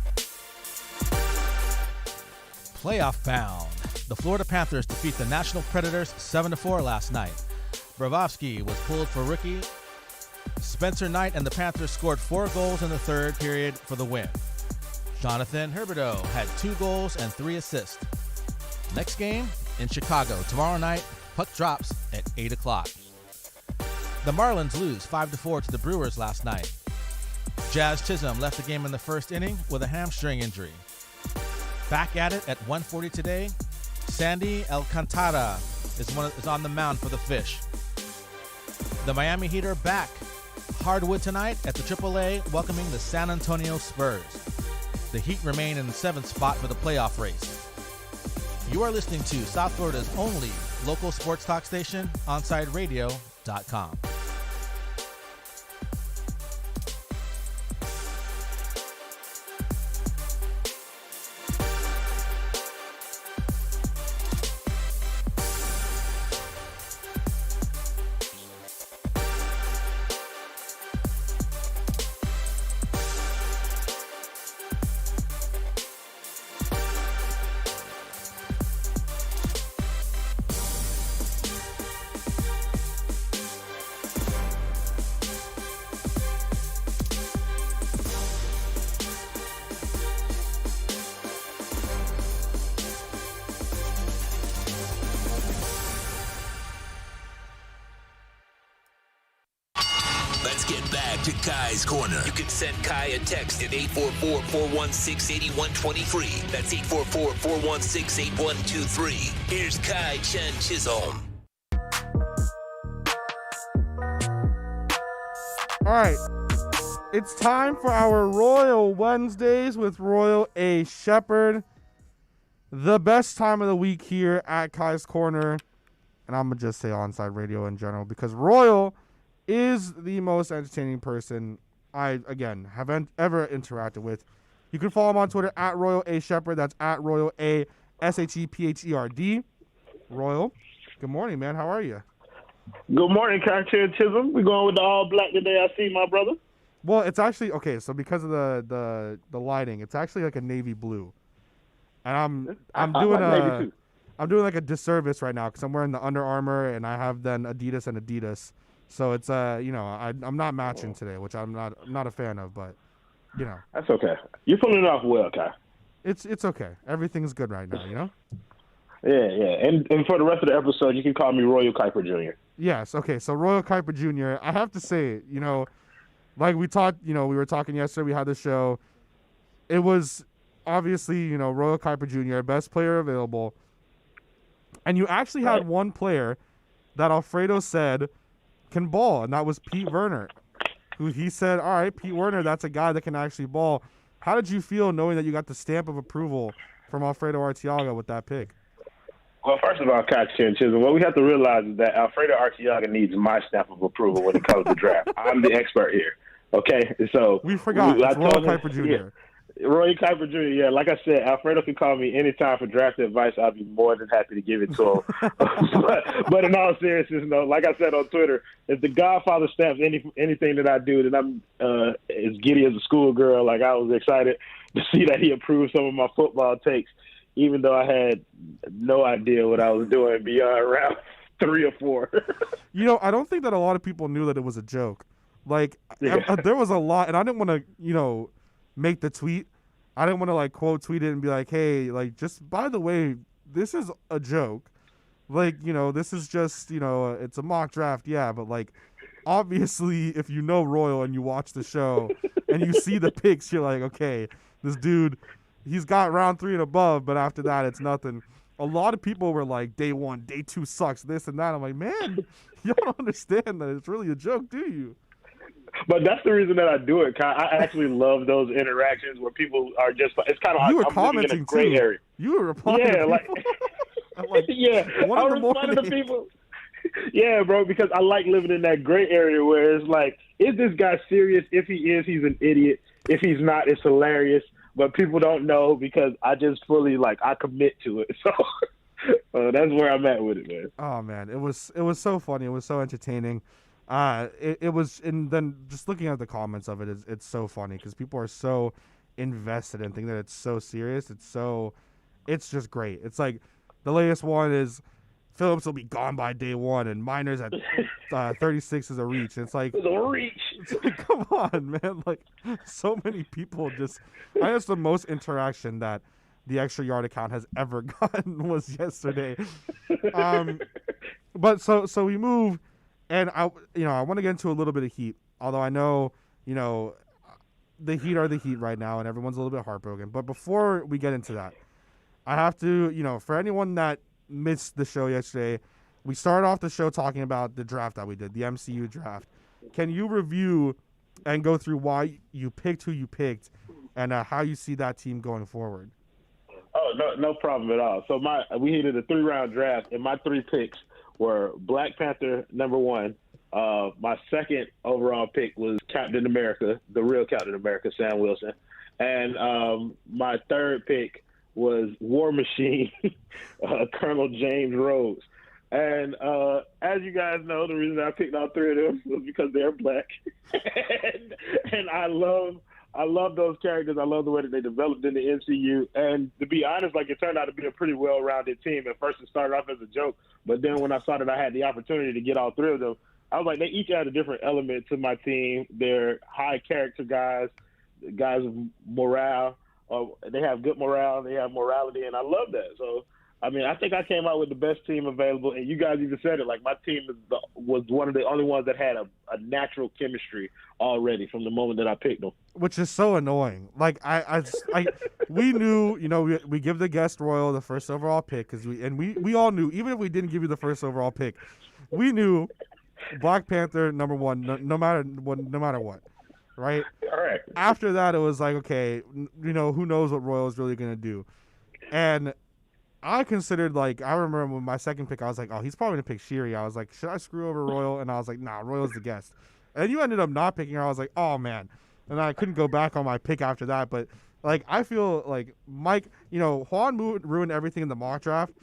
Playoff bound. The Florida Panthers defeat the National Predators 7-4 last night. Bravovsky was pulled for rookie. Spencer Knight and the Panthers scored 4 goals in the third period for the win. Jonathan Huberdeau had 2 goals and 3 assists. Next game in Chicago tomorrow night. Puck drops at 8 o'clock. The Marlins lose 5-4 to the Brewers last night. Jazz Chisholm left the game in the first inning with a hamstring injury. Back at it at 1:40 today, Sandy Alcantara is on the mound for the Fish. The Miami Heat are back. Hardwood tonight at the AAA, welcoming the San Antonio Spurs. The Heat remain in the 7th spot for the playoff race. You are listening to South Florida's only local sports talk station, OnsideRadio.com. Let's get back to Kai's Corner. You can send Kai a text at 844-416-8123. That's 844-416-8123. Here's Kai Chen Chisholm. All right. It's time for our Royal Wednesdays with Royal A. Shepherd. The best time of the week here at Kai's Corner. And I'm going to just say Onside Radio in general because Royal is the most entertaining person I, again, have ever interacted with. You can follow him on Twitter at Royal A. Shepherd. That's at Royal A. SHEPHERD. Royal, good morning, man. How are you? Good morning, Kai Chisholm. We're going with the all black today. I see, my brother. Well, it's actually, okay, so because of the lighting, it's actually like a navy blue. And I'm doing like a disservice right now because I'm wearing the Under Armour and I have then Adidas and Adidas. So it's I'm not matching today, which I'm not a fan of, but you know. That's okay. You're pulling it off well, Kai. It's okay. Everything's good right now, you know? Yeah. And for the rest of the episode, you can call me Royal Kuiper Jr. Yes, okay. So Royal Kuiper Jr., I have to say, you know, like we were talking yesterday, we had the show. It was obviously, you know, Royal Kuiper Jr., best player available. And you actually had one player that Alfredo said can ball, and that was Pete Werner, who he said, all right, Pete Werner, that's a guy that can actually ball. How did you feel knowing that you got the stamp of approval from Alfredo Arteaga with that pick? Well, first of all, Kai Chisholm, what we have to realize is that Alfredo Arteaga needs my stamp of approval when it comes to draft. I'm the expert here, okay? So we forgot. It's Royal Kuiper Jr. Yeah. Roy Kuiper Jr., yeah, like I said, Alfredo can call me anytime for draft advice. I'll be more than happy to give it to him. but in all seriousness, no, like I said on Twitter, if the Godfather stamps anything that I do, then I'm as giddy as a schoolgirl. Like, I was excited to see that he approved some of my football takes, even though I had no idea what I was doing beyond round 3 or 4. You know, I don't think that a lot of people knew that it was a joke. Like, there was a lot, and I didn't want to, you know, make the tweet. I didn't want to like quote tweet it and be like, hey, like, just by the way, this is a joke. Like, you know, this is just, you know, it's a mock draft, yeah, but like, obviously, if you know Royal and you watch the show and you see the picks, you're like, okay, this dude, he's got round 3 and above, but after that, it's nothing. A lot of people were like, day 1, day 2 sucks, this and that. I'm like, man, y'all don't understand that it's really a joke, do you? But that's the reason that I do it. I actually love those interactions where people are just, it's kind of like, I'm living in a gray too. area. You were replying to like, yeah, I was responding to people. Yeah, bro, because I like living in that gray area where it's like, is this guy serious? If he is, he's an idiot. If he's not, it's hilarious. But people don't know because I just fully, like, I commit to it. So that's where I'm at with it, man. Oh, man, it was so funny. It was so entertaining. It was, and then just looking at the comments of it, it's so funny because people are so invested and think that it's so serious. It's just great. It's like the latest one is Phillips will be gone by day 1 and Miners at 36 is a reach. And it's like, it's a reach. It's like, come on, man. Like, so many people just, I guess the most interaction that the extra yard account has ever gotten was yesterday. But so we move. And I want to get into a little bit of heat, although I know, the Heat are the Heat right now, and everyone's a little bit heartbroken. But before we get into that, I have to, for anyone that missed the show yesterday, we started off the show talking about the draft that we did, the MCU draft. Can you review and go through why you picked who you picked and how you see that team going forward? Oh, no problem at all. So we did a 3-round draft, and my 3 picks were Black Panther #1. My second overall pick was Captain America, the real Captain America, Sam Wilson. And my third pick was War Machine, Colonel James Rhodes. And as you guys know, the reason I picked all 3 of them was because they're black. and I love those characters. I love the way that they developed in the MCU. And to be honest, it turned out to be a pretty well-rounded team. At first it started off as a joke, but then when I saw that I had the opportunity to get all 3 of them, I was like, they each had a different element to my team. They're high character guys of morale. They have good morale. They have morality, and I love that. So, I think I came out with the best team available, and you guys even said it. My team was one of the only ones that had a natural chemistry already from the moment that I picked them. Which is so annoying. We knew, we give the guest royal the first overall pick because we all knew, even if we didn't give you the first overall pick, we knew Black Panther #1, no matter what, right? All right. After that, it was like, okay, who knows what Royal is really gonna do, and I considered, I remember with my second pick, I was like, oh, he's probably going to pick Shiri. I was like, should I screw over Royal? And I was like, nah, Royal's the guest. And you ended up not picking her. I was like, oh, man. And I couldn't go back on my pick after that. But, I feel like Mike, Juan ruined everything in the mock draft.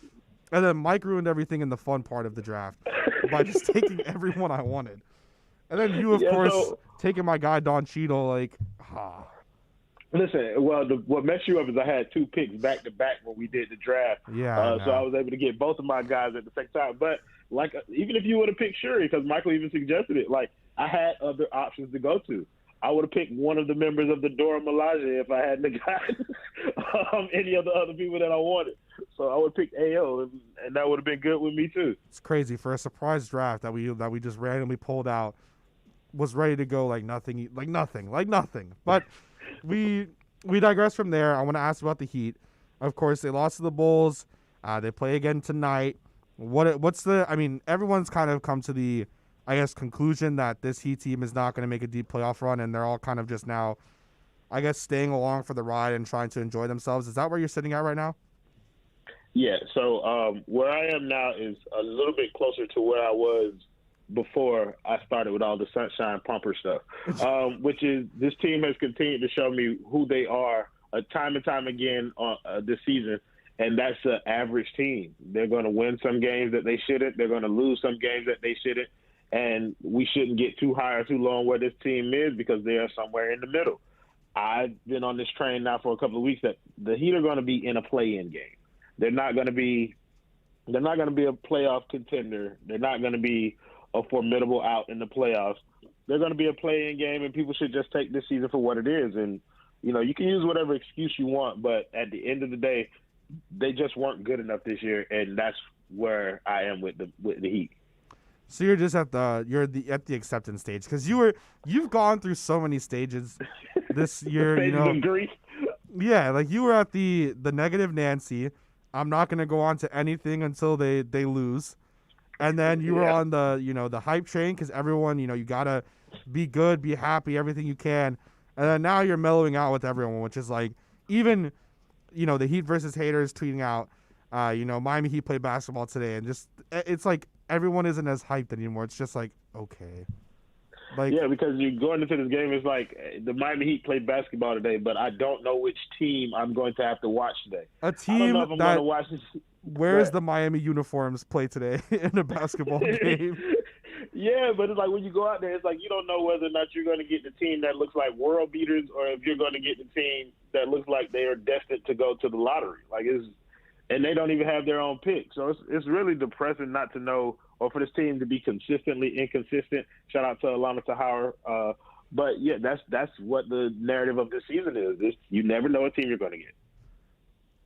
And then Mike ruined everything in the fun part of the draft by just taking everyone I wanted. And then you, of course, taking my guy Don Cheadle, Listen, well, what messed you up is I had 2 picks back-to-back when we did the draft. Yeah. So I was able to get both of my guys at the same time. But, even if you would have picked Shuri, because Michael even suggested it, I had other options to go to. I would have picked one of the members of the Dora Milaje if I hadn't gotten any of the other people that I wanted. So I would have picked AO, and that would have been good with me, too. It's crazy. For a surprise draft that we just randomly pulled out, was ready to go like nothing. But we digress from there. I want to ask about the Heat. Of course, they lost to the Bulls. They play again tonight. Everyone's kind of come to the, conclusion that this Heat team is not going to make a deep playoff run, and they're all kind of just now, staying along for the ride and trying to enjoy themselves. Is that where you're sitting at right now? Yeah. So where I am now is a little bit closer to where I was before I started with all the sunshine pumper stuff, which is this team has continued to show me who they are time and time again this season, and that's an average team. They're going to win some games that they shouldn't. They're going to lose some games that they shouldn't, and we shouldn't get too high or too low on where this team is because they are somewhere in the middle. I've been on this train now for a couple of weeks that the Heat are going to be in a play-in game. They're not going to be a playoff contender. They're not going to be a formidable out in the playoffs. They're going to be a play-in game, and people should just take this season for what it is. And, you can use whatever excuse you want, but at the end of the day, they just weren't good enough this year, and that's where I am with the Heat. So you're just at the acceptance stage because you've gone through so many stages this year. Of grief. Yeah, you were at the negative Nancy. I'm not going to go on to anything until they lose. And then you were on the hype train because everyone, you got to be good, be happy, everything you can. And then now you're mellowing out with everyone, which is even, the Heat versus haters tweeting out, Miami Heat played basketball today. And just, it's everyone isn't as hyped anymore. It's just okay. Yeah, because you're going into this game, it's the Miami Heat played basketball today, but I don't know which team I'm going to have to watch today. A team I don't know if I'm going to watch this. Where's the Miami uniforms play today in a basketball game? Yeah, but it's when you go out there, it's you don't know whether or not you're going to get the team that looks like world beaters or if you're going to get the team that looks like they are destined to go to the lottery. And they don't even have their own pick. So it's really depressing not to know, or for this team to be consistently inconsistent. Shout out to Alana Tahara. But yeah, that's what the narrative of this season is. You never know what team you're going to get.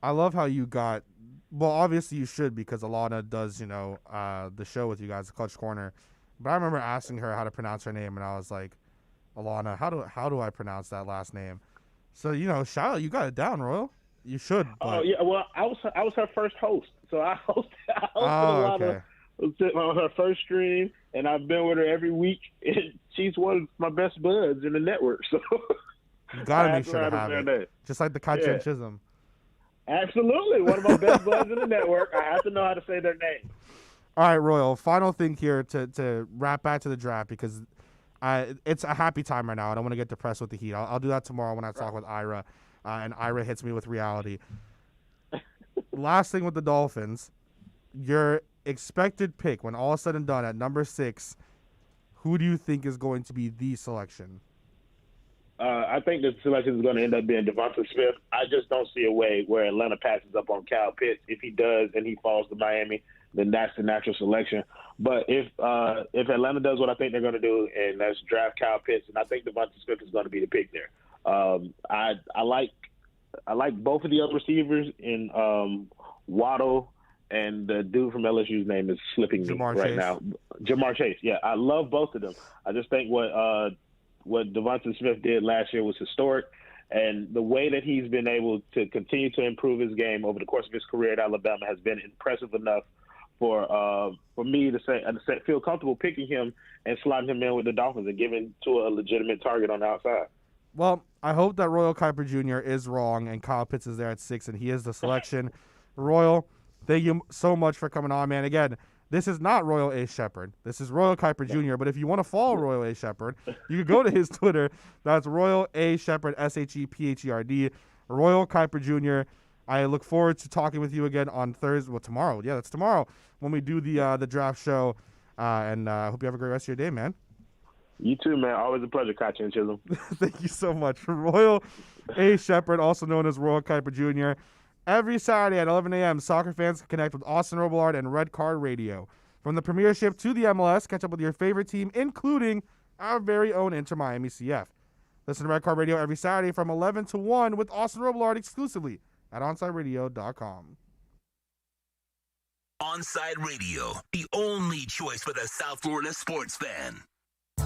I love how you got. Well, obviously you should because Alana does, the show with you guys, the Clutch Corner. But I remember asking her how to pronounce her name, and I was like, Alana, how do I pronounce that last name? So, shout out, you got it down, Royal. You should. But... Oh yeah, well, I was her first host, so I hosted a lot of on her first stream, and I've been with her every week. And she's one of my best buds in the network, so you gotta make sure to have it. Just like the Katya and Chisholm. Absolutely, one of my best buds in the network. I have to know how to say their name. All right, Royal. Final thing here to wrap back to the draft, because it's a happy time right now. I don't want to get depressed with the Heat. I'll do that tomorrow when I talk with Ira, and Ira hits me with reality. Last thing with the Dolphins, your expected pick when all is said and done at number 6, who do you think is going to be the selection? I think the selection is going to end up being Devonta Smith. I just don't see a way where Atlanta passes up on Kyle Pitts. If he does and he falls to Miami, then that's the natural selection. But if Atlanta does what I think they're going to do, and that's draft Kyle Pitts, and I think Devonta Smith is going to be the pick there. I like both of the other receivers in Waddle, and the dude from LSU's name is slipping me now. Jamar Chase. Yeah, I love both of them. I just think what Devonta Smith did last year was historic, and the way that he's been able to continue to improve his game over the course of his career at Alabama has been impressive enough for me to feel comfortable picking him and slotting him in with the Dolphins and giving to a legitimate target on the outside. Well, I hope that Royal Kuiper Jr. is wrong and Kyle Pitts is there at 6 and he is the selection. Royal, thank you so much for coming on, man. Again, this is not Royal A. Shepherd. This is Royal Kuiper Jr. But if you want to follow Royal A. Shepherd, you can go to his Twitter. That's Royal A. Shepherd, SHEPHERD. Royal Kuiper Jr. I look forward to talking with you again on Thursday. Well, tomorrow. Yeah, that's tomorrow when we do the draft show. And I hope you have a great rest of your day, man. You too, man. Always a pleasure, Katya and Chisholm. Thank you so much. Royal A. Shepherd, also known as Royal Kuiper Jr. Every Saturday at 11 a.m., soccer fans can connect with Austin Robillard and Red Card Radio. From the Premiership to the MLS, catch up with your favorite team, including our very own Inter Miami CF. Listen to Red Card Radio every Saturday from 11 to 1 with Austin Robillard exclusively at OnsideRadio.com. Onside Radio, the only choice for the South Florida sports fan.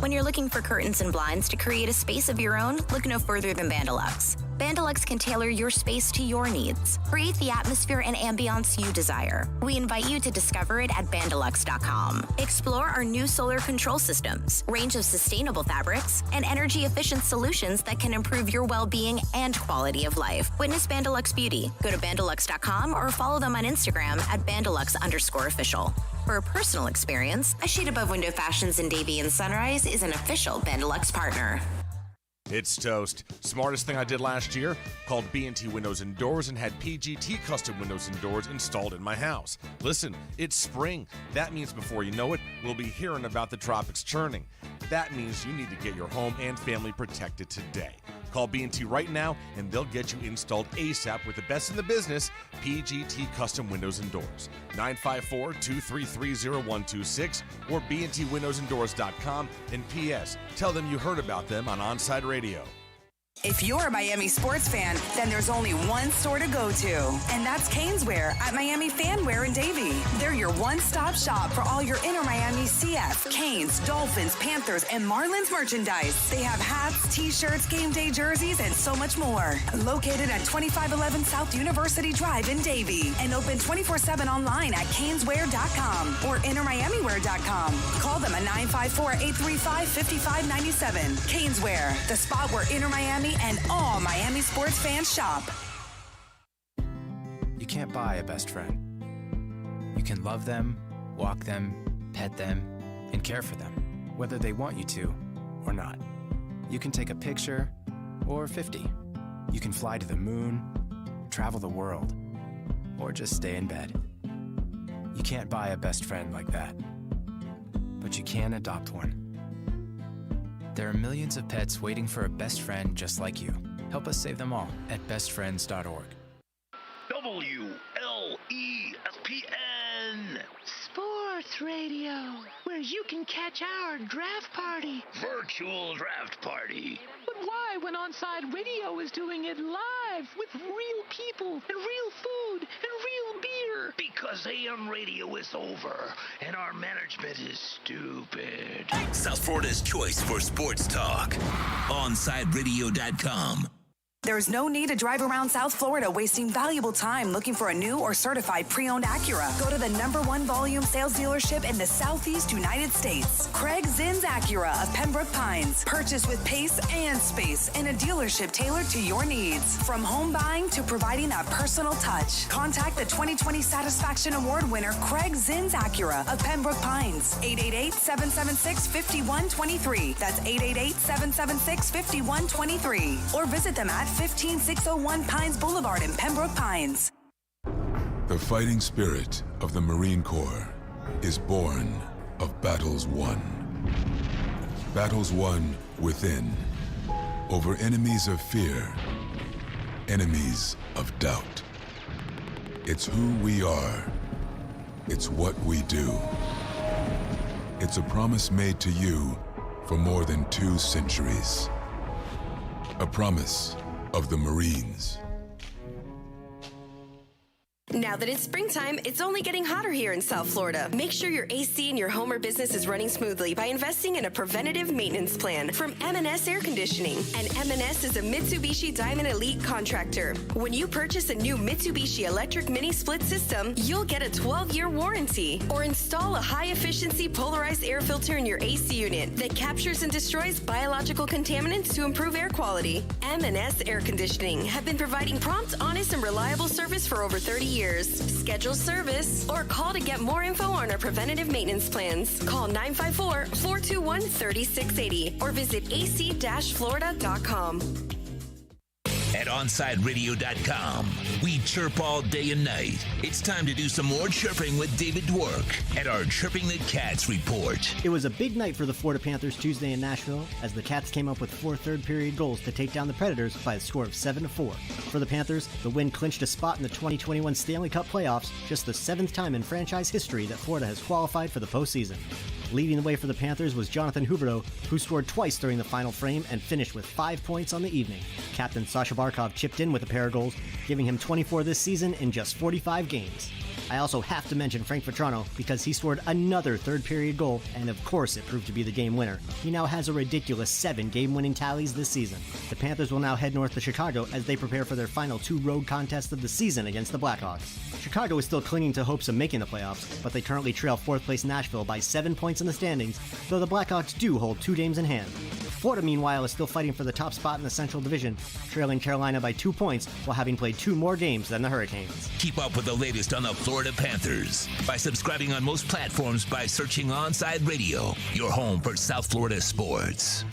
When you're looking for curtains and blinds to create a space of your own, look no further than Bandalux. Bandalux can tailor your space to your needs. Create the atmosphere and ambiance you desire. We invite you to discover it at Bandalux.com. Explore our new solar control systems, range of sustainable fabrics, and energy-efficient solutions that can improve your well-being and quality of life. Witness Bandalux Beauty. Go to Bandalux.com or follow them on Instagram at Bandalux_official. For a personal experience, A Shade Above Window Fashions in Davie and Sunrise is an official Bandalux partner. It's toast. Smartest thing I did last year? Called B&T Windows and Doors and had PGT custom windows and doors installed in my house. Listen, it's spring. That means before you know it, we'll be hearing about the tropics churning. That means you need to get your home and family protected today. Call B&T right now and they'll get you installed ASAP with the best in the business, PGT Custom Windows and Doors. 954-233-0126 or bntwindowsanddoors.com. And P.S. Tell them you heard about them on Onside Radio. If you're a Miami sports fan, then there's only one store to go to, and that's Caneswear at Miami Fanwear in Davie. They're your one-stop shop for all your Inter Miami CF, Canes, Dolphins, Panthers, and Marlins merchandise. They have hats, t-shirts, game day jerseys, and so much more. Located at 2511 South University Drive in Davie, and open 24/7 online at caneswear.com or intermiamiwear.com. Call them at 954-835-5597. Caneswear, the spot where Inter Miami and all Miami sports fans shop. You can't buy a best friend. You can love them, walk them, pet them, and care for them, whether they want you to or not. You can take a picture or 50. You can fly to the moon, travel the world, or just stay in bed. You can't buy a best friend like that, but you can adopt one. There are millions of pets waiting for a best friend just like you. Help us save them all at bestfriends.org. WLESPN. Sports Radio, where you can catch our draft party. Virtual draft party. But why when Onside Radio is doing it live with real people and real food and real beer. Because AM radio is over and our management is stupid. South Florida's choice for sports talk. OnSideRadio.com. There's no need to drive around South Florida wasting valuable time looking for a new or certified pre-owned Acura. Go to the #1 volume sales dealership in the Southeast United States. Craig Zinn's Acura of Pembroke Pines. Purchase with pace and space in a dealership tailored to your needs. From home buying to providing that personal touch. Contact the 2020 Satisfaction Award winner Craig Zinn's Acura of Pembroke Pines. 888-776-5123. That's 888-776-5123. Or visit them at 15601 Pines Boulevard in Pembroke Pines. The fighting spirit of the Marine Corps is born of battles won. Battles won within, over enemies of fear, enemies of doubt. It's who we are. It's what we do. It's a promise made to you for more than 2 centuries. A promise of the Marines. Now that it's springtime, it's only getting hotter here in South Florida. Make sure your AC in your home or business is running smoothly by investing in a preventative maintenance plan from M&S Air Conditioning. And M&S is a Mitsubishi Diamond Elite contractor. When you purchase a new Mitsubishi electric mini split system, you'll get a 12-year warranty. Or install a high-efficiency polarized air filter in your AC unit that captures and destroys biological contaminants to improve air quality. M&S Air Conditioning have been providing prompt, honest, and reliable service for over 30 years. Schedule service or call to get more info on our preventative maintenance plans. Call 954-421-3680 or visit ac-florida.com. At OnSideRadio.com, we chirp all day and night. It's time to do some more chirping with David Dwork at our Chirping the Cats report. It was a big night for the Florida Panthers Tuesday in Nashville as the Cats came up with 4 third-period goals to take down the Predators by a score of 7-4. For the Panthers, the win clinched a spot in the 2021 Stanley Cup playoffs, just the 7th time in franchise history that Florida has qualified for the postseason. Leading the way for the Panthers was Jonathan Huberdeau, who scored twice during the final frame and finished with 5 points on the evening. Captain Sasha Barkov chipped in with a pair of goals, giving him 24 this season in just 45 games. I also have to mention Frank Vetrano because he scored another third-period goal, and of course it proved to be the game winner. He now has a ridiculous 7 game-winning tallies this season. The Panthers will now head north to Chicago as they prepare for their final 2 road contests of the season against the Blackhawks. Chicago is still clinging to hopes of making the playoffs, but they currently trail 4th place Nashville by 7 points in the standings, though the Blackhawks do hold 2 games in hand. Florida, meanwhile, is still fighting for the top spot in the Central Division, trailing Carolina by 2 points while having played 2 more games than the Hurricanes. Keep up with the latest on the Florida Panthers by subscribing on most platforms by searching Onside Radio, your home for South Florida sports.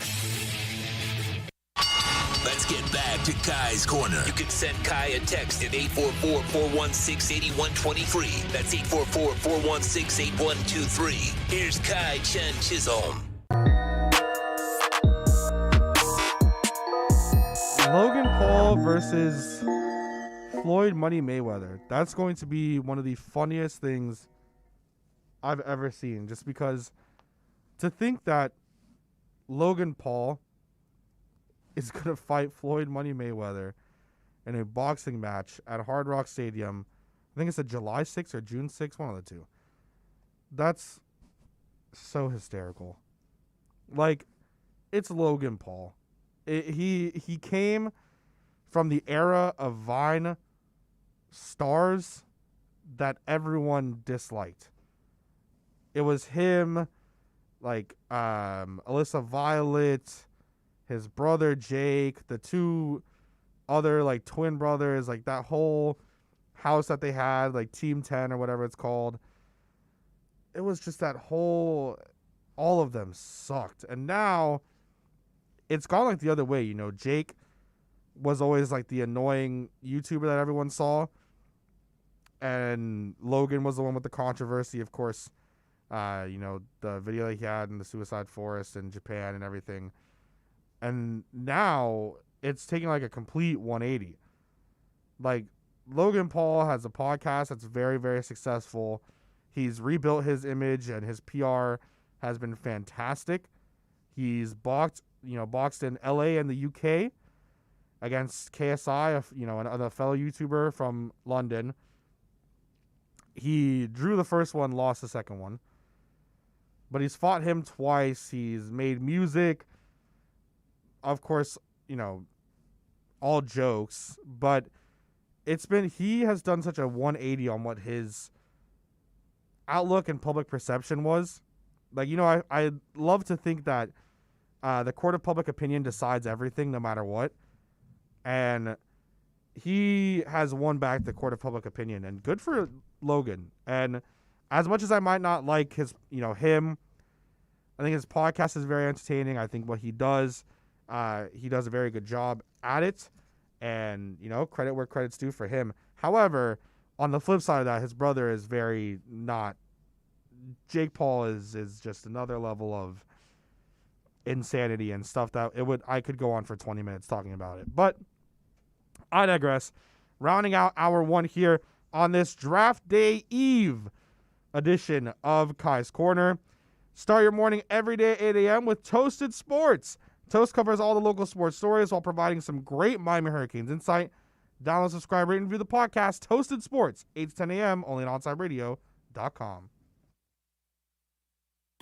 Let's get back to Kai's Corner. You can send Kai a text at 844-416-8123. That's 844-416-8123. Here's Kai Chen Chisholm. Logan Paul versus Floyd Money Mayweather. That's going to be one of the funniest things I've ever seen. Just because to think that Logan Paul is going to fight Floyd Money Mayweather in a boxing match at Hard Rock Stadium. I think it's a July 6th or June 6th, one of the two. That's so hysterical. Like, it's Logan Paul. He came from the era of Vine stars that everyone disliked. It was him, like Alyssa Violet, his brother Jake, the 2 other like twin brothers, like that whole house that they had, like Team 10 or whatever it's called. It was just that whole, all of them sucked. And now it's gone like the other way. You know, Jake was always like the annoying YouTuber that everyone saw. And Logan was the one with the controversy, of course. You know, the video that he had in the suicide forest in Japan and everything. And now it's taking like a complete 180. Like, Logan Paul has a podcast that's very, very successful. He's rebuilt his image and his PR has been fantastic. He's boxed boxed in LA and the UK against KSI, a fellow YouTuber from London. He drew the first one, lost the second one. But he's fought him twice. He's made music. Of course, all jokes. But he has done such a 180 on what his outlook and public perception was. Like, I love to think that the court of public opinion decides everything no matter what. And he has won back the court of public opinion. And good for Logan. And as much as I might not like his, him, I think his podcast is very entertaining. I think what he does a very good job at it. And, credit where credit's due for him. However, on the flip side of that, his brother is very not. Jake Paul is just another level of insanity and stuff that I could go on for 20 minutes talking about it. But I digress. Rounding out hour one here on this draft day eve edition of Kai's Corner. Start your morning every day at 8 a.m. with Toasted Sports. Toast covers all the local sports stories while providing some great Miami Hurricanes insight. Download, subscribe, rate, and review the podcast Toasted Sports, 8 to 10 a.m. only on OnSideRadio.com.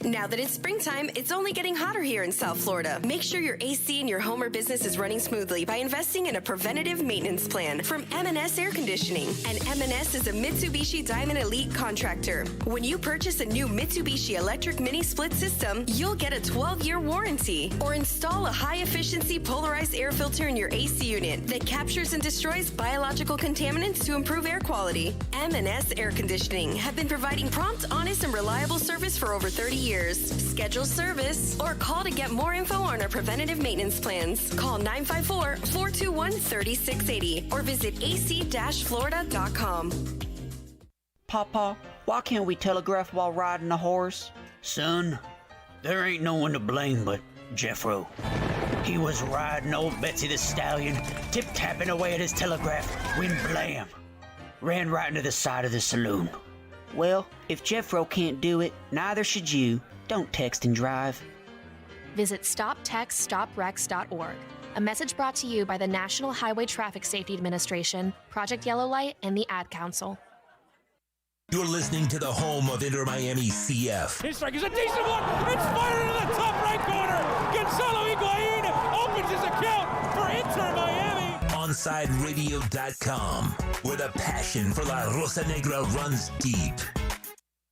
Now that it's springtime, it's only getting hotter here in South Florida. Make sure your AC in your home or business is running smoothly by investing in a preventative maintenance plan from M&S Air Conditioning. And M&S is a Mitsubishi Diamond Elite contractor. When you purchase a new Mitsubishi electric mini split system, you'll get a 12-year warranty. Or install a high-efficiency polarized air filter in your AC unit that captures and destroys biological contaminants to improve air quality. M&S Air Conditioning have been providing prompt, honest, and reliable service for over 30 years. Schedule service or call to get more info on our preventative maintenance plans. Call 954-421-3680 or visit ac-florida.com. Papa, why can't we telegraph while riding a horse? Son, there ain't no one to blame but Jeffro. He was riding old Betsy the Stallion, tip-tapping away at his telegraph when blam! Ran right into the side of the saloon. Well, if Jeffro can't do it, neither should you. Don't text and drive. Visit StopTextStopWrecks.org. A message brought to you by the National Highway Traffic Safety Administration, Project Yellow Light, and the Ad Council. You're listening to the home of Inter Miami CF. His strike is a decent one. It's fired into the top right corner. Gonzalo Higuain opens his account for Inter Miami. OnSideRadio.com, where the passion for La Rosa Negra runs deep.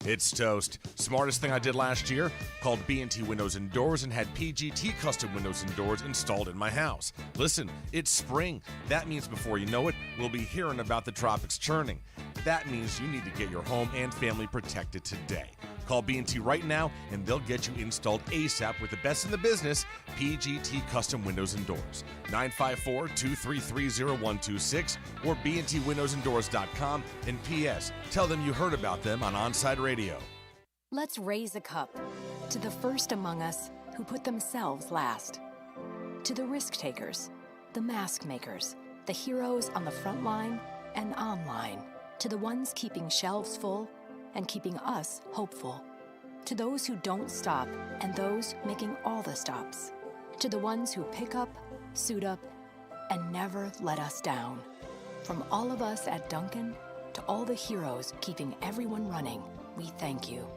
It's toast. Smartest thing I did last year? Called B&T Windows and Doors and had PGT custom windows and doors installed in my house. Listen, it's spring. That means before you know it, we'll be hearing about the tropics churning. That means you need to get your home and family protected today. Call B&T right now and they'll get you installed ASAP with the best in the business, PGT Custom Windows and Doors. 954-233-0126 or bntwindowsanddoors.com. And P.S. Tell them you heard about them on Onside Radio. Let's raise a cup to the first among us who put themselves last. To the risk takers, the mask makers, the heroes on the front line and online. To the ones keeping shelves full and keeping us hopeful. To those who don't stop and those making all the stops. To the ones who pick up, suit up, and never let us down. From all of us at Dunkin' to all the heroes keeping everyone running, we thank you.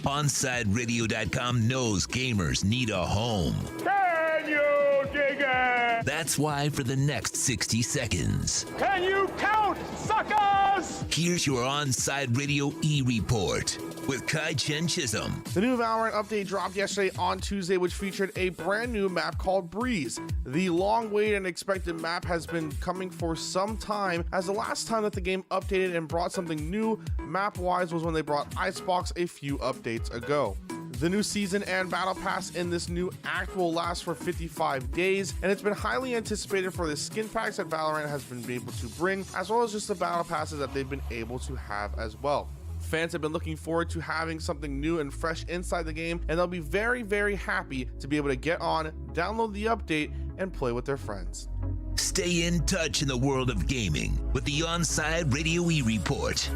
OnSideRadio.com knows gamers need a home. Can you dig it? That's why for the next 60 seconds, Can you count, suckers? here's your Onside Radio E-Report with Kai Chen Chisholm. The new Valorant update dropped yesterday on Tuesday, which featured a brand new map called Breeze. The long-waited and expected map has been coming for some time, as the last time that the game updated and brought something new map-wise was when they brought Icebox a few updates ago. The new season and battle pass in this new act will last for 55 days, and it's been highly anticipated for the skin packs that Valorant has been able to bring, as well as just the battle passes that they've been able to have as well. Fans have been looking forward to having something new and fresh inside the game, and they'll be very, very happy to be able to get on, download the update, and play with their friends. Stay in touch in the world of gaming with the Onside Radio E-Report.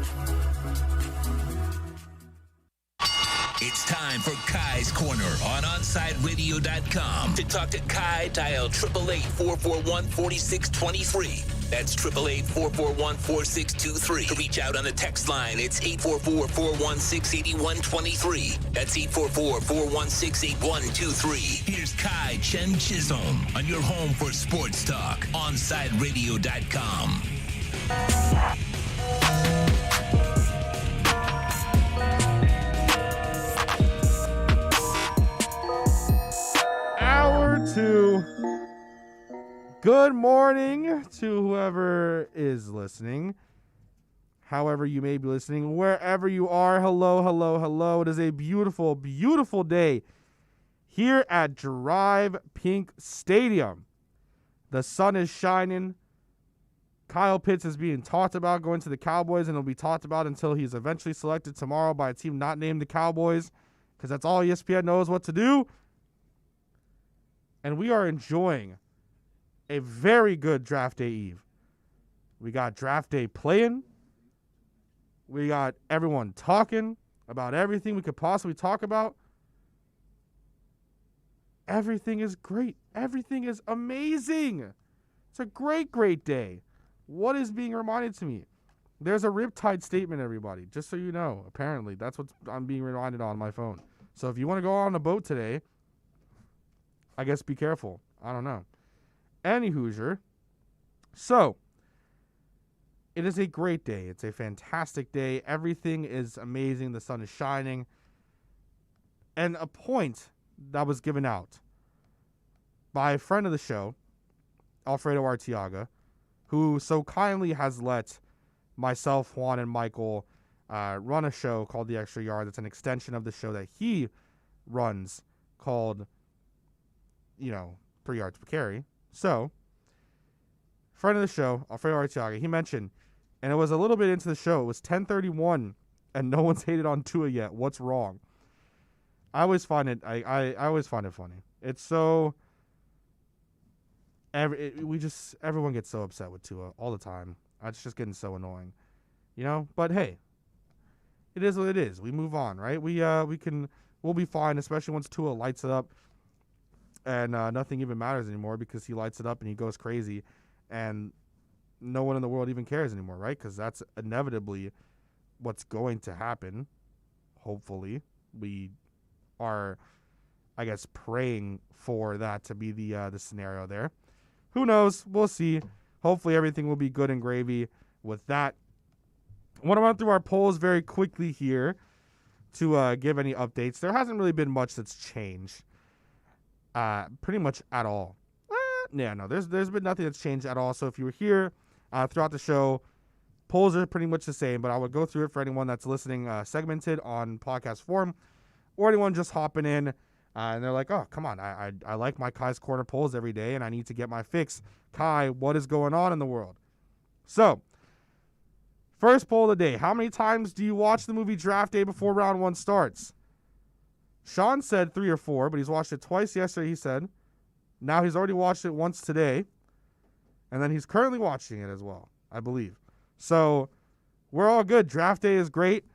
It's time for Kai's Corner on OnsideRadio.com. To talk to Kai, dial 888-441-4623. That's 888-441-4623. To reach out on the text line, it's 844-416-8123. That's 844-416-8123. Here's Kai Chen Chisholm on your home for sports talk, OnsideRadio.com. Hour 2. Good morning to whoever is listening. However you may be listening, wherever you are, hello, hello, hello. It is a beautiful, beautiful day here at Drive Pink Stadium. The sun is shining. Kyle Pitts is being talked about going to the Cowboys, and it'll be talked about until he's eventually selected tomorrow by a team not named the Cowboys, because that's all ESPN knows what to do. And we are enjoying a very good draft day eve. We got draft day playing. We got everyone talking about everything we could possibly talk about. Everything is great. Everything is amazing. It's a great, great day. What is being reminded to me? There's a Riptide statement, everybody, just so you know. Apparently, that's what I'm being reminded on my phone. So if you want to go on a boat today, I guess be careful. I don't know. Any Hoosier. So, it is a great day. It's a fantastic day. Everything is amazing. The sun is shining. And a point that was given out by a friend of the show, Alfredo Arteaga, who so kindly has let myself, Juan, and Michael run a show called The Extra Yard. It's an extension of the show that he runs called, 3 yards per carry. So, friend of the show, Alfredo Arteaga, he mentioned, and it was a little bit into the show, it was 10:31, and no one's hated on Tua yet. What's wrong? I always find it, I always find it funny. It's so, everyone gets so upset with Tua all the time. It's just getting so annoying, But hey, it is what it is. We move on, right? We'll be fine, especially once Tua lights it up. And nothing even matters anymore because he lights it up and he goes crazy. And no one in the world even cares anymore, right? Because that's inevitably what's going to happen. Hopefully. We are, I guess, praying for that to be the scenario there. Who knows? We'll see. Hopefully everything will be good and gravy with that. I want to run through our polls very quickly here to give any updates. There hasn't really been much that's changed. Pretty much at all. There's been nothing that's changed at all. So if you were here throughout the show, polls are pretty much the same, but I would go through it for anyone that's listening segmented on podcast form, or anyone just hopping in and they're like, oh, come on, I like my Kai's Corner polls every day and I need to get my fix. Kai, what is going on in the world? So, first poll of the day. How many times do you watch the movie Draft Day before round 1 starts? Sean said 3 or 4, but he's watched it twice yesterday, he said. Now he's already watched it once today. And then he's currently watching it as well, I believe. So we're all good. Draft Day is great.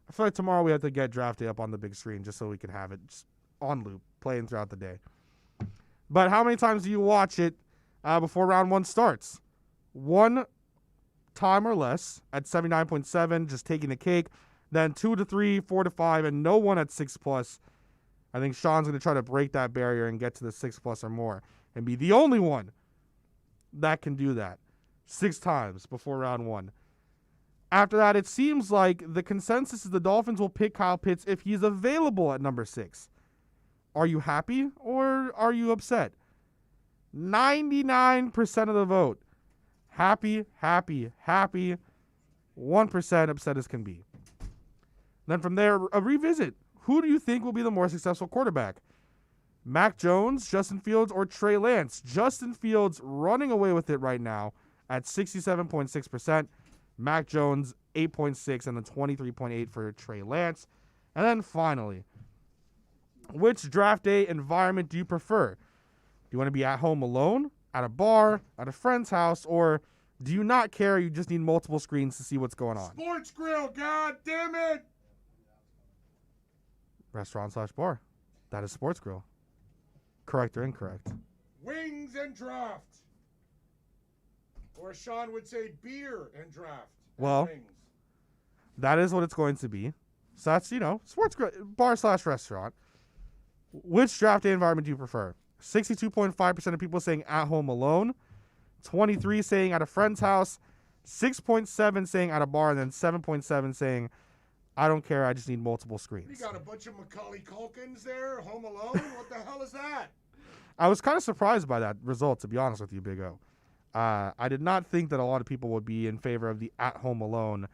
I feel like tomorrow we have to get Draft Day up on the big screen just so we can have it just on loop, playing throughout the day. But how many times do you watch it before round 1 starts? 1 time or less at 79.7, just taking the cake. Then 2 to 3, 4 to 5, and no one at 6+. I think Sean's going to try to break that barrier and get to the 6+ or more and be the only one that can do that 6 times before round 1. After that, it seems like the consensus is the Dolphins will pick Kyle Pitts if he's available at number 6. Are you happy or are you upset? 99% of the vote. Happy, happy, happy. 1% upset as can be. Then from there, a revisit. Who do you think will be the more successful quarterback? Mac Jones, Justin Fields, or Trey Lance? Justin Fields running away with it right now at 67.6%. Mac Jones, 8.6, and then 23.8 for Trey Lance. And then finally, which draft day environment do you prefer? Do you want to be at home alone, at a bar, at a friend's house, or do you not care? You just need multiple screens to see what's going on. Sports Grill, god damn it! restaurant/bar. That is Sports Grill. Correct or incorrect? Wings and draft. Or Sean would say beer and draft. Well, wings. that is what it's going to be. So that's, Sports Grill, bar/restaurant. Which draft day environment do you prefer? 62.5% of people saying at home alone. 23 saying at a friend's house. 6.7 saying at a bar. And then 7.7 saying, I don't care, I just need multiple screens. You got a bunch of Macaulay Culkins there, home alone? What the hell is that? I was kind of surprised by that result, to be honest with you, Big O. I did not think that a lot of people would be in favor of the at home alone.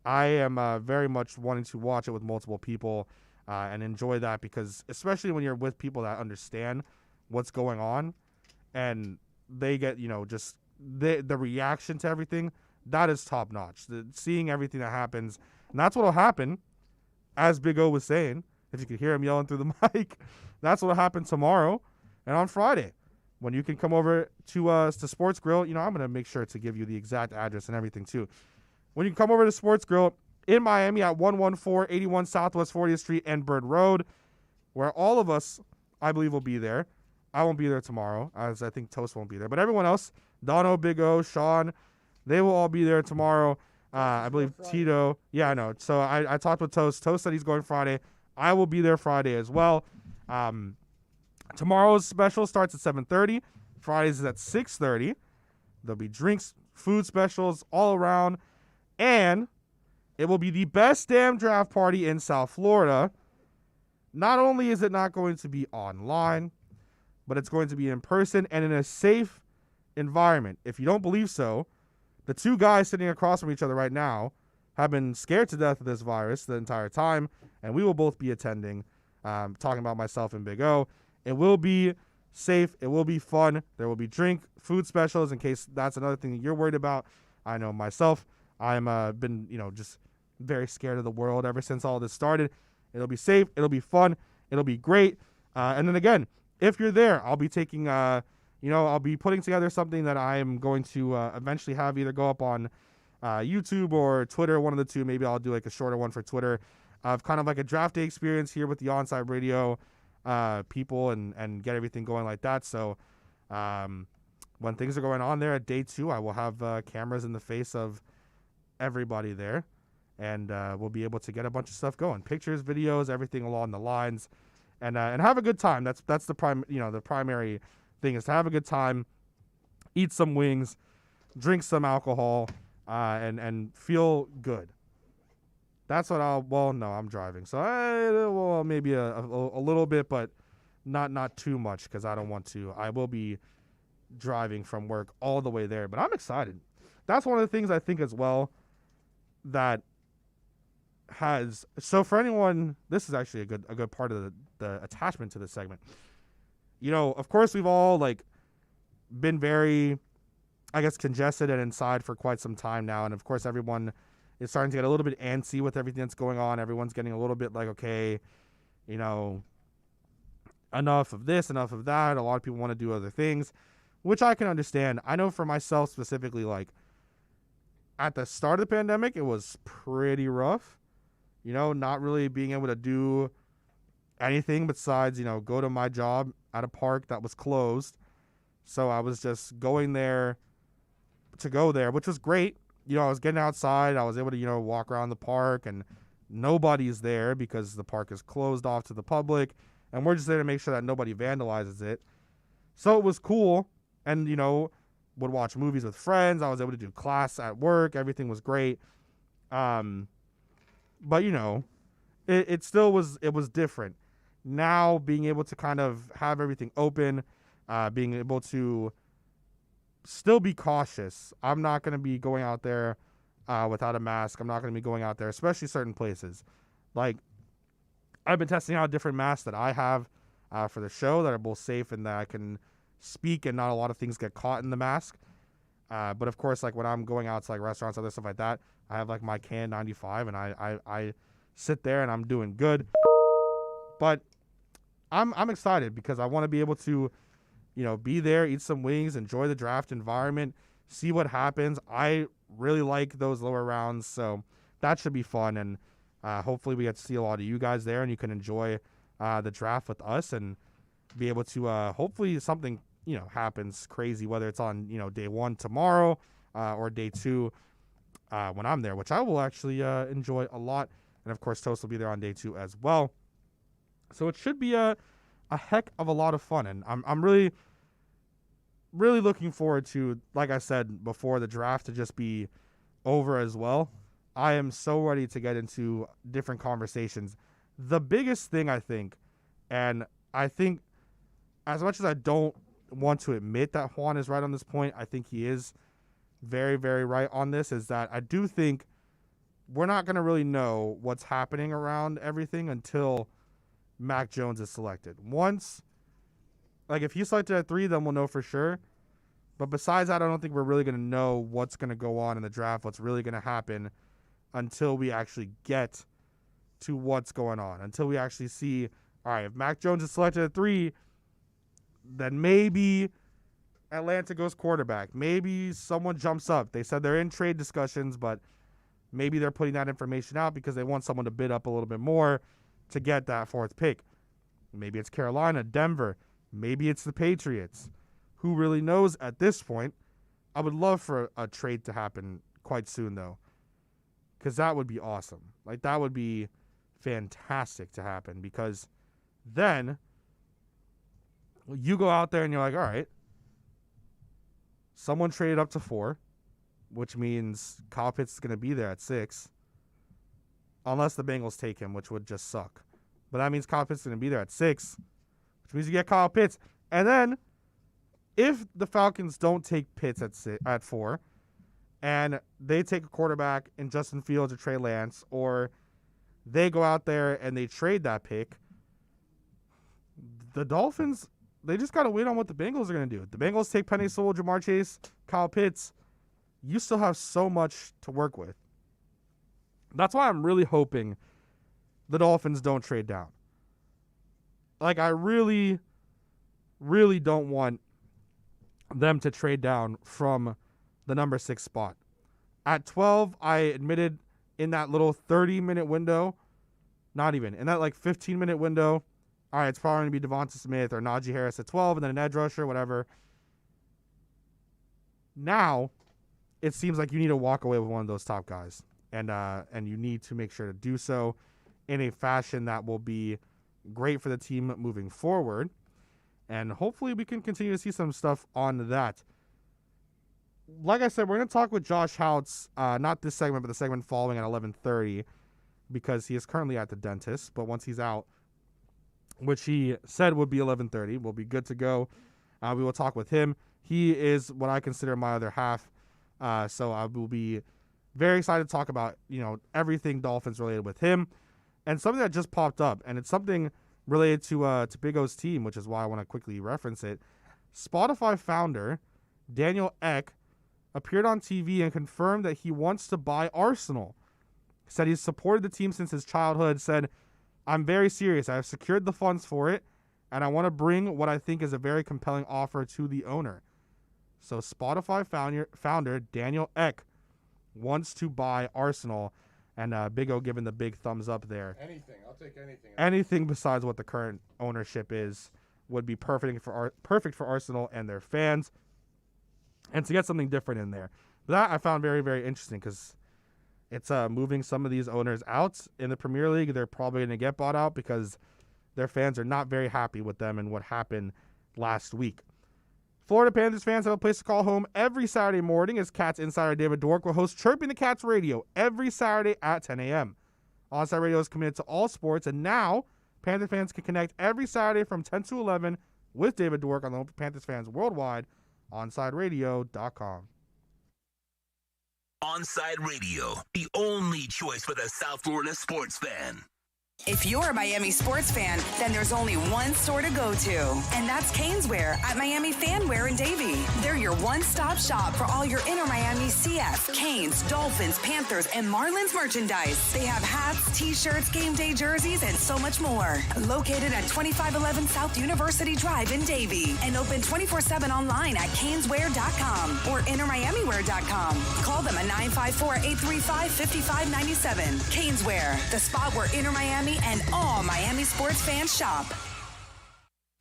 I am very much wanting to watch it with multiple people and enjoy that, because especially when you're with people that understand what's going on and they get, just the reaction to everything, that is top notch. Seeing everything that happens, and that's what will happen, as Big O was saying, if you could hear him yelling through the mic, that's what will happen tomorrow and on Friday. When you can come over to Sports Grill, I'm going to make sure to give you the exact address and everything too. When you come over to Sports Grill in Miami at 11481 Southwest 40th Street and Bird Road, where all of us, I believe, will be there. I won't be there tomorrow, as I think Toast won't be there. But everyone else, Dono, Big O, Sean, they will all be there tomorrow. I believe Tito. Yeah, I know. So I talked with Toast. Toast said he's going Friday. I will be there Friday as well. Tomorrow's special starts at 7:30. Fridays is at 6:30. There'll be drinks, food specials all around. And it will be the best damn draft party in South Florida. Not only is it not going to be online, but it's going to be in person and in a safe environment. If you don't believe so, the two guys sitting across from each other right now have been scared to death of this virus the entire time, and we will both be attending, talking about myself and Big O. It will be safe. It will be fun. There will be food specials in case that's another thing that you're worried about. I know myself, I'm been, just very scared of the world ever since all this started. It'll be safe. It'll be fun. It'll be great. And then again, if you're there, I'll be taking, I'll be putting together something that I'm going to eventually have either go up on YouTube or Twitter, one of the two. Maybe I'll do like a shorter one for Twitter of kind of like a draft day experience here with the Onside Radio people and get everything going like that. So when things are going on there at day 2, I will have cameras in the face of everybody there, and we'll be able to get a bunch of stuff going, pictures, videos, everything along the lines, and have a good time. That's the the primary thing is to have a good time, eat some wings, drink some alcohol, and feel good. That's what I'm driving, so maybe a little bit, but not too much, because I don't want to. I will be driving from work all the way there, but I'm excited. That's one of the things I think as well that has, so for anyone, this is actually a good part of the attachment to this segment. Of course we've all been very, I guess, congested and inside for quite some time now, and of course everyone is starting to get a little bit antsy with everything that's going on. Everyone's getting a little bit okay, enough of this, enough of that. A lot of people want to do other things, which I can understand. I know for myself specifically, at the start of the pandemic, it was pretty rough, not really being able to do anything besides, go to my job at a park that was closed. So I was just going there to go there, which was great. I was getting outside. I was able to, walk around the park, and nobody's there because the park is closed off to the public, and we're just there to make sure that nobody vandalizes it. So it was cool, and, would watch movies with friends. I was able to do class at work. Everything was great. But, it still was, it was different. Now being able to kind of have everything open, being able to still be cautious. I'm not going to be going out there without a mask. I'm not going to be going out there, especially certain places. I've been testing out different masks that I have for the show that are both safe and that I can speak and not a lot of things get caught in the mask. But of course, when I'm going out to restaurants, other stuff like that, I have my KN95 and I sit there and I'm doing good. But I'm excited because I want to be able to, be there, eat some wings, enjoy the draft environment, see what happens. I really like those lower rounds, so that should be fun. And Hopefully we get to see a lot of you guys there, and you can enjoy the draft with us and be able to hopefully something happens crazy, whether it's on day 1 tomorrow or day 2 when I'm there, which I will actually enjoy a lot. And of course, Toast will be there on day 2 as well. So it should be a heck of a lot of fun, and I'm really looking forward to, like I said before, the draft to just be over as well. I am so ready to get into different conversations. The biggest thing I think, and I think as much as I don't want to admit that Juan is right on this point, I think he is very, very right on this, is that I do think we're not going to really know what's happening around everything until Mac Jones is selected. Once, like if he's selected at 3, then we'll know for sure. But besides that, I don't think we're really going to know what's going to go on in the draft, what's really going to happen until we actually get to what's going on. Until we actually see, all right, if Mac Jones is selected at 3, then maybe Atlanta goes quarterback. Maybe someone jumps up. They said they're in trade discussions, but maybe they're putting that information out because they want someone to bid up a little bit more to get that 4th pick. Maybe it's Carolina, Denver. Maybe it's the Patriots. Who really knows at this point? I would love for a trade to happen quite soon, though, because that would be awesome. Like, that would be fantastic to happen, because then you go out there and you're like, all right, someone traded up to 4, which means Kyle Pitts is going to be there at 6, unless the Bengals take him, which would just suck. But that means Kyle Pitts is going to be there at 6, which means you get Kyle Pitts. And then if the Falcons don't take Pitts at 4, and they take a quarterback in Justin Fields or Trey Lance, or they go out there and they trade that pick, the Dolphins, they just got to wait on what the Bengals are going to do. If the Bengals take Penei Sewell, Jamar Chase, Kyle Pitts, you still have so much to work with. That's why I'm really hoping the Dolphins don't trade down. Like, I really, really don't want them to trade down from the number 6 spot. At 12, I admitted in that little 30-minute window, not even, in that like 15-minute window, all right, it's probably going to be Devonta Smith or Najee Harris at 12, and then an edge rusher, whatever. Now, it seems like you need to walk away with one of those top guys, and you need to make sure to do so in a fashion that will be great for the team moving forward. And hopefully we can continue to see some stuff on that. Like I said, we're going to talk with Josh Houts, not this segment, but the segment following at 11:30, because he is currently at the dentist. But once he's out, which he said would be 11:30, we'll be good to go. We will talk with him. He is what I consider my other half. So I will be very excited to talk about, everything Dolphins related with him. And something that just popped up, and it's something related to Big O's team, which is why I want to quickly reference it. Spotify founder Daniel Ek appeared on TV and confirmed that he wants to buy Arsenal. He said he's supported the team since his childhood, said, "I'm very serious. I have secured the funds for it, and I want to bring what I think is a very compelling offer to the owner." So Spotify founder Daniel Ek wants to buy Arsenal, and Big O giving the big thumbs up there. Anything. I'll take anything. Anything besides what the current ownership is would be perfect for Arsenal and their fans, and to get something different in there. That I found very, very interesting, because it's moving some of these owners out in the Premier League. They're probably going to get bought out because their fans are not very happy with them and what happened last week. Florida Panthers fans have a place to call home every Saturday morning, as Cats insider David Dork will host Chirping the Cats Radio every Saturday at 10 a.m. Onside Radio is committed to all sports, and now Panther fans can connect every Saturday from 10 to 11 with David Dork on the home for Panthers fans worldwide, OnsideRadio.com. Onside Radio, the only choice for the South Florida sports fan. If you're a Miami sports fan, then there's only one store to go to, and that's Caneswear at Miami Fanwear in Davie. They're your one-stop shop for all your inner Miami CF, Canes, Dolphins, Panthers, and Marlins merchandise. They have hats, t-shirts, game day jerseys, and so much more. Located at 2511 South University Drive in Davie, and open 24/7 online at caneswear.com or innermiamiwear.com. Call them at 954-835-5597. Caneswear, the spot where inner Miami and all Miami sports fans shop.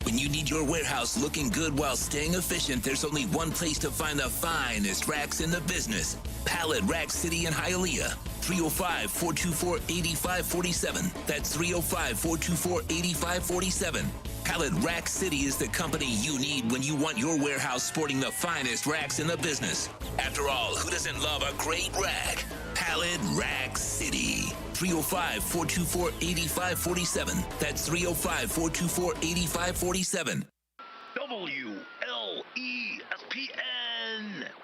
When you need your warehouse looking good while staying efficient, there's only one place to find the finest racks in the business. Pallet Rack City in Hialeah. 305-424-8547. That's 305-424-8547. Pallet Rack City is the company you need when you want your warehouse sporting the finest racks in the business. After all, who doesn't love a great rack? Pallet Rack City. 305-424-8547. That's 305-424-8547. WLESPN.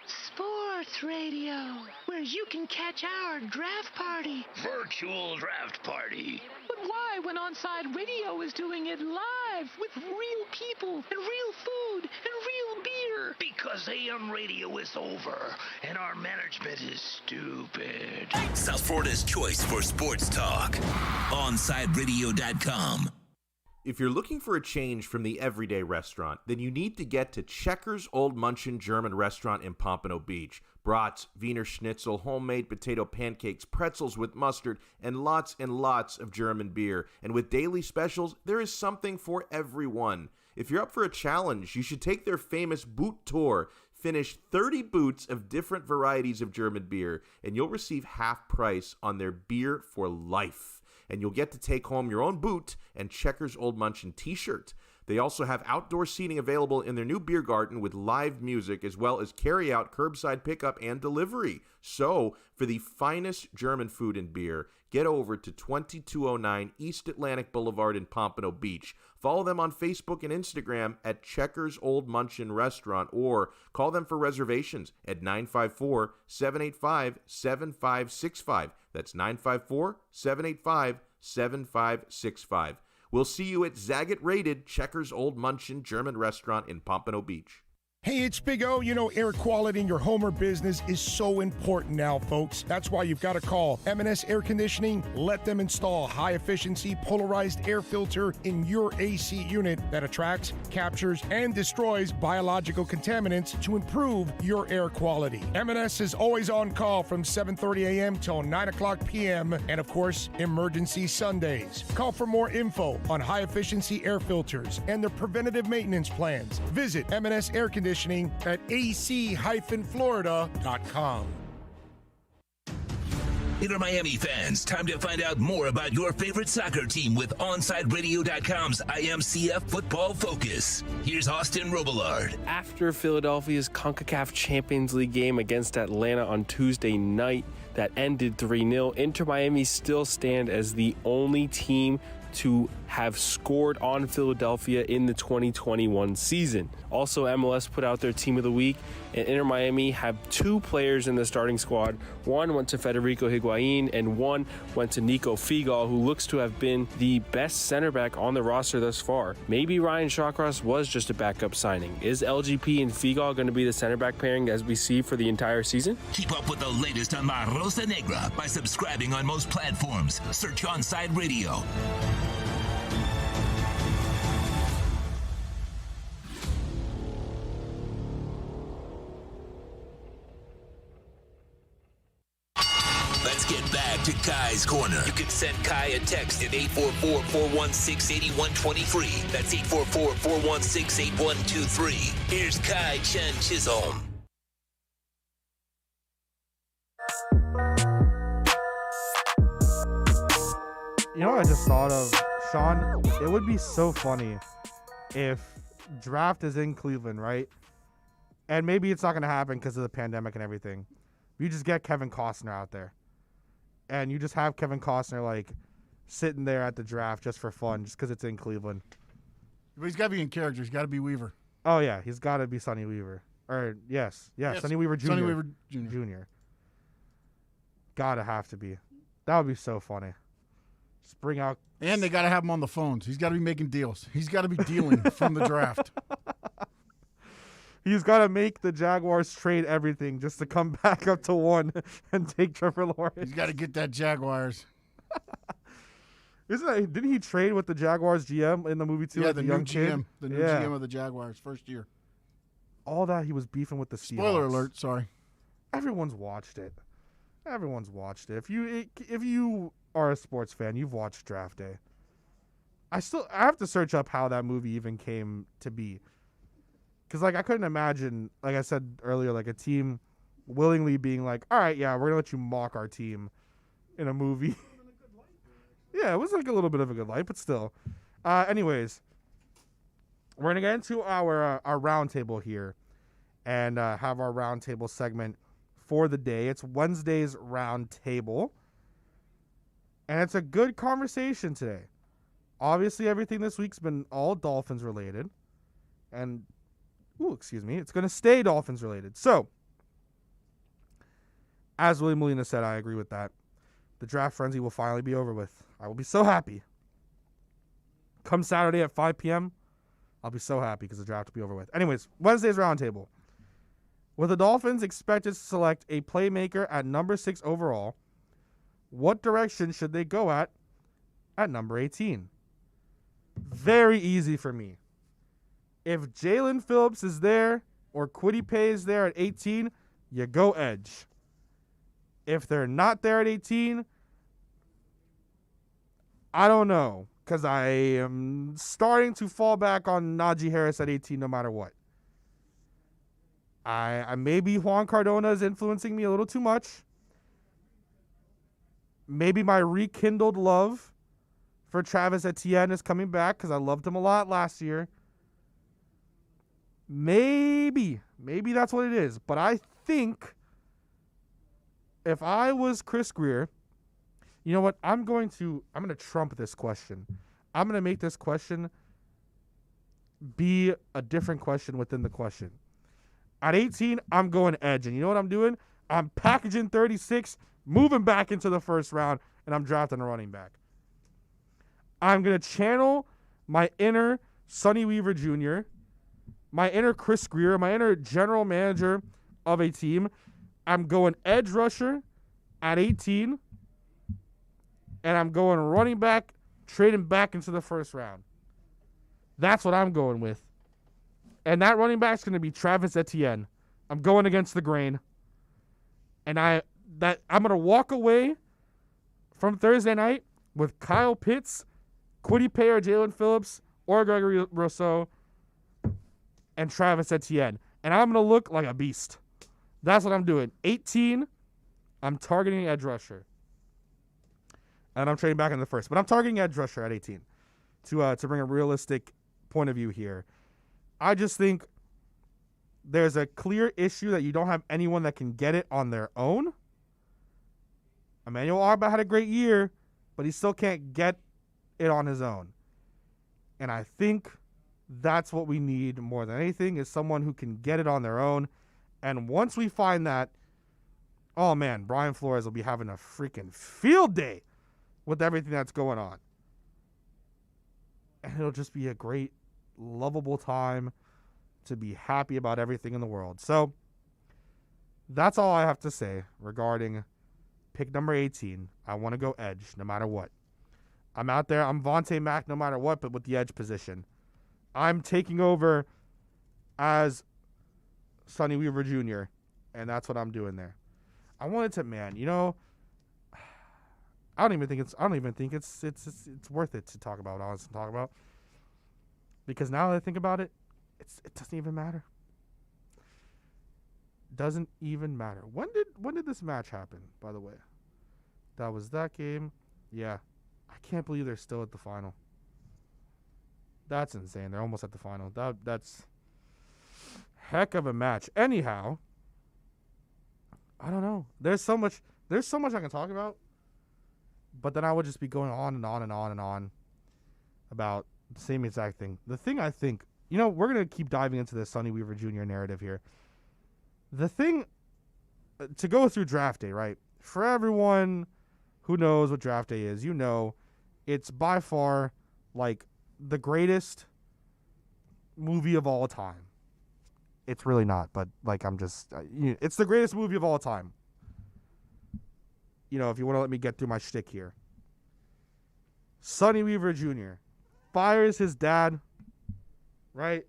Sports Radio, where you can catch our draft party. Virtual draft party. But why when Onside Radio is doing it live with real people and real food and real beer? Because AM radio is over and our management is stupid. South Florida's choice for sports talk. OnSideRadio.com. If you're looking for a change from the everyday restaurant, then you need to get to Checkers Old Munchin German Restaurant in Pompano Beach. Brats, Wiener Schnitzel, homemade potato pancakes, pretzels with mustard, and lots of German beer. And with daily specials, there is something for everyone. If you're up for a challenge, you should take their famous boot tour. Finish 30 boots of different varieties of German beer, and you'll receive half price on their beer for life. And you'll get to take home your own boot and Checkers Old Munchin t-shirt. They also have outdoor seating available in their new beer garden with live music, as well as carry-out, curbside pickup, and delivery. So, for the finest German food and beer, get over to 2209 East Atlantic Boulevard in Pompano Beach. Follow them on Facebook and Instagram at Checkers Old Munchin Restaurant, or call them for reservations at 954-785-7565. That's 954-785-7565. We'll see you at Zagat-rated Checkers Old Munchin German Restaurant in Pompano Beach. Hey, it's Big O. You know, air quality in your home or business is so important now, folks. That's why you've got to call M&S Air Conditioning. Let them install a high-efficiency polarized air filter in your AC unit that attracts, captures, and destroys biological contaminants to improve your air quality. M&S is always on call from 7:30 a.m. till 9 o'clock p.m. and, of course, emergency Sundays. Call for more info on high-efficiency air filters and their preventative maintenance plans. Visit M&S Air Conditioning at ac-florida.com. Inter Miami fans, time to find out more about your favorite soccer team with OnSideRadio.com's IMCF Football Focus. Here's Austin Robillard. After Philadelphia's CONCACAF Champions League game against Atlanta on Tuesday night that ended 3-0, Inter Miami still stand as the only team to have scored on Philadelphia in the 2021 season. Also, MLS put out their Team of the Week, and Inter Miami have two players in the starting squad. One went to Federico Higuain, and one went to Nico Figal, who looks to have been the best center back on the roster thus far. Maybe Ryan Shawcross was just a backup signing. Is LGP and Figal going to be the center back pairing as we see for the entire season? Keep up with the latest on La Rosa Negra by subscribing on most platforms. Search Onside Radio. Let's get back to Kai's Corner. You can send Kai a text at 844-416-8123. That's 844-416-8123. Here's Kai Chen Chisholm. You know what I just thought of, Sean? It would be so funny if draft is in Cleveland, right? And maybe it's not going to happen because of the pandemic and everything. You just get Kevin Costner out there. And you just have Kevin Costner, like, sitting there at the draft just for fun, just because it's in Cleveland. But he's got to be in character. He's got to be Weaver. Oh, yeah. He's got to be Sonny Weaver. Or, yes. Sonny Weaver Jr. Sonny Weaver Jr. Gotta have to be. That would be so funny. Just bring out. And they got to have him on the phones. He's got to be making deals. He's got to be dealing from the draft. He's got to make the Jaguars trade everything just to come back up to 1 and take Trevor Lawrence. He's got to get that Jaguars. Didn't he trade with the Jaguars GM in the movie too? Yeah, like the new young GM. kid? The new GM of the Jaguars, first year. All that he was beefing with the Seahawks. Spoiler alert, sorry. Everyone's watched it. If you are a sports fan, you've watched Draft Day. I have to search up how that movie even came to be. Because, like, I couldn't imagine, like I said earlier, like a team willingly being like, all right, yeah, we're going to let you mock our team in a movie. Yeah, it was like a little bit of a good light, but still. Anyways, we're going to get into our roundtable here and have our roundtable segment for the day. It's Wednesday's roundtable. And it's a good conversation today. Obviously, everything this week's been all Dolphins related. And, it's going to stay Dolphins related. So, as William Molina said, I agree with that. The draft frenzy will finally be over with. I will be so happy. Come Saturday at 5 p.m., I'll be so happy because the draft will be over with. Anyways, Wednesday's roundtable. With the Dolphins expected to select a playmaker at number 6 overall, what direction should they go at number 18? Very easy for me. If Jalen Phillips is there or Kwity Paye is there at 18, you go edge. If they're not there at 18, I don't know, because I am starting to fall back on Najee Harris at 18 no matter what. I maybe Juan Cardona is influencing me a little too much. Maybe my rekindled love for Travis Etienne is coming back because I loved him a lot last year. Maybe that's what it is. But I think if I was Chris Grier, you know what? I'm going to trump this question. I'm going to make this question be a different question within the question. At 18, I'm going edge. And you know what I'm doing? I'm packaging 36, moving back into the first round, and I'm drafting a running back. I'm going to channel my inner Sonny Weaver Jr., my inner Chris Grier, my inner general manager of a team. I'm going edge rusher at 18, and I'm going running back, trading back into the first round. That's what I'm going with. And that running back's going to be Travis Etienne. I'm going against the grain. And I'm going to walk away from Thursday night with Kyle Pitts, Kwity Paye or Jalen Phillips, or Gregory Rousseau, and Travis Etienne. And I'm going to look like a beast. That's what I'm doing. 18, I'm targeting edge rusher. And I'm trading back in the first. But I'm targeting edge rusher at 18 to bring a realistic point of view here. I just think there's a clear issue that you don't have anyone that can get it on their own. Emmanuel Arba had a great year, but he still can't get it on his own. And I think that's what we need more than anything is someone who can get it on their own. And once we find that, oh man, Brian Flores will be having a freaking field day with everything that's going on. And it'll just be a great, lovable time to be happy about everything in the world. So that's all I have to say regarding pick number 18. I want to go edge no matter what. I'm out there. I'm Vontae Mack no matter what, but with the edge position. I'm taking over as Sonny Weaver Jr., and that's what I'm doing there. I wanted to, man, you know, I don't even think it's worth it to talk about what I was to talk about. Because now that I think about it, it doesn't even matter. Doesn't even matter. When did this match happen, by the way? That was that game. Yeah. I can't believe they're still at the final. That's insane. They're almost at the final. That's heck of a match. Anyhow, I don't know. There's so much I can talk about. But then I would just be going on and on and on and on about the same exact thing. The thing I think, you know, we're going to keep diving into this Sonny Weaver Jr. narrative here. The thing to go through draft day, right? For everyone who knows what draft day is, you know, it's by far like the greatest movie of all time. It's really not, but like it's the greatest movie of all time. If you want to let me get through my shtick here. Sonny Weaver Jr. fires his dad, right?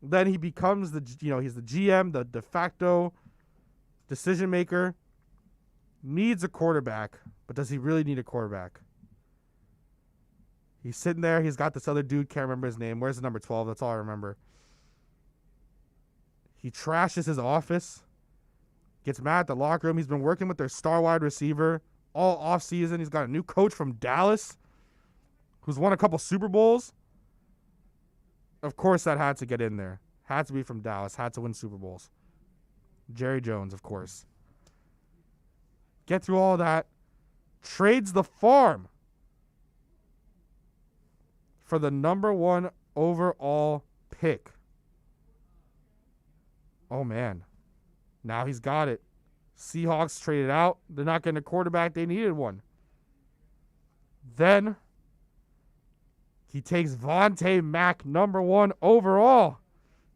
Then he becomes he's the GM, the de facto decision maker. Needs a quarterback, but does he really need a quarterback? He's sitting there. He's got this other dude. Can't remember his name. Where's the number 12? That's all I remember. He trashes his office. Gets mad at the locker room. He's been working with their star wide receiver all offseason. He's got a new coach from Dallas who's won a couple Super Bowls. Of course, that had to get in there. Had to be from Dallas. Had to win Super Bowls. Jerry Jones, of course. Get through all that. Trades the farm for the number 1 overall pick. Oh, man. Now he's got it. Seahawks traded out. They're not getting a quarterback. They needed one. Then he takes Vontae Mack, number 1 overall.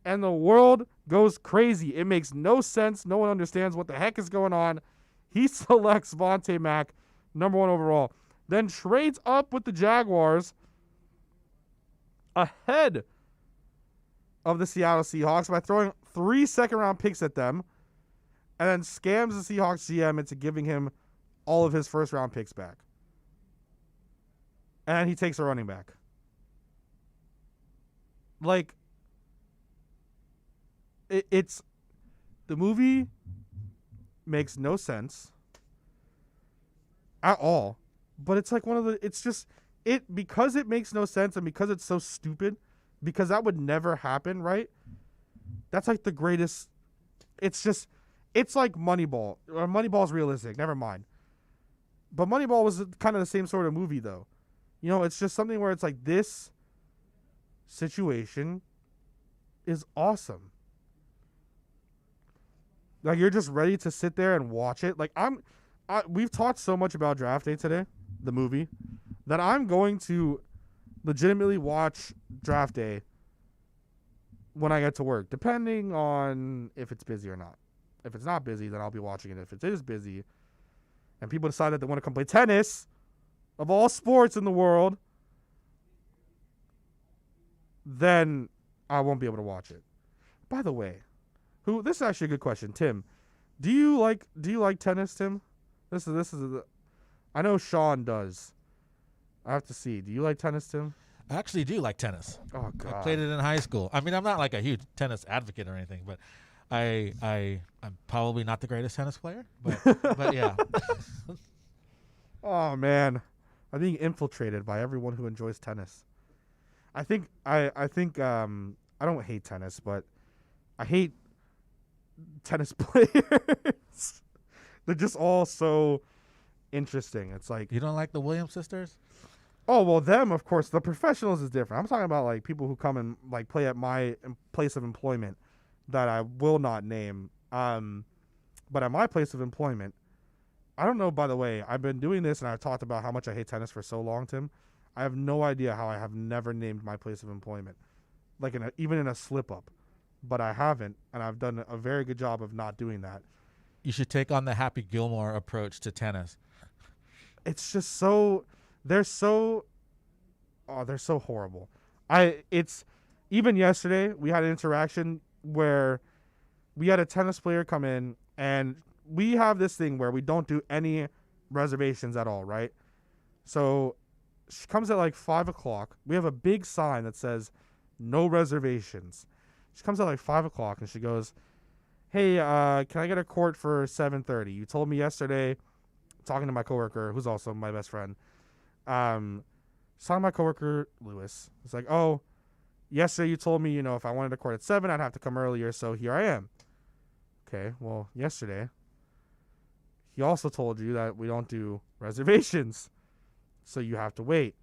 And the world goes crazy. It makes no sense. No one understands what the heck is going on. He selects Vontae Mack, number 1 overall. Then trades up with the Jaguars ahead of the Seattle Seahawks by throwing 3 second-round picks at them, and then scams the Seahawks GM into giving him all of his first-round picks back. And he takes a running back. Like, it's the movie makes no sense at all, but it's like because it makes no sense and because it's so stupid, because that would never happen, right? That's like the greatest. It's like Moneyball. Or Moneyball's realistic, never mind. But Moneyball was kind of the same sort of movie, though. It's just something where it's like, this situation is awesome. Like, you're just ready to sit there and watch it. Like, we've talked so much about Draft Day today, the movie, that I'm going to legitimately watch Draft Day when I get to work, depending on if it's busy or not. If it's not busy, then I'll be watching it. If it is busy and people decide that they want to come play tennis, of all sports in the world, then I won't be able to watch it. By the way, this is actually a good question, Tim. Do you like tennis, Tim? I know Sean does. I have to see. Do you like tennis, Tim? I actually do like tennis. Oh, God. I played it in high school. I mean, I'm not like a huge tennis advocate or anything, but I'm probably not the greatest tennis player, but yeah. Oh, man. I'm being infiltrated by everyone who enjoys tennis. I don't hate tennis, but I hate tennis players. They're just all so interesting. It's like, you don't like the Williams sisters? Oh, well, them, of course. The professionals is different. I'm talking about like people who come and like play at my place of employment that I will not name. But at my place of employment, I don't know, by the way, I've been doing this and I've talked about how much I hate tennis for so long, Tim. I have no idea how I have never named my place of employment, like even in a slip-up. But I haven't, and I've done a very good job of not doing that. You should take on the Happy Gilmore approach to tennis. It's just they're so horrible. Even yesterday, we had an interaction where we had a tennis player come in, and we have this thing where we don't do any reservations at all, right? So she comes at like 5 o'clock. We have a big sign that says no reservations. She comes at like 5 o'clock and she goes, hey, can I get a court for 7:30? You told me yesterday, talking to my coworker, who's also my best friend, talking to my coworker, Lewis. It's like, oh, yesterday you told me, if I wanted a court at 7, I'd have to come earlier, so here I am. Okay, well, yesterday, he also told you that we don't do reservations, so you have to wait.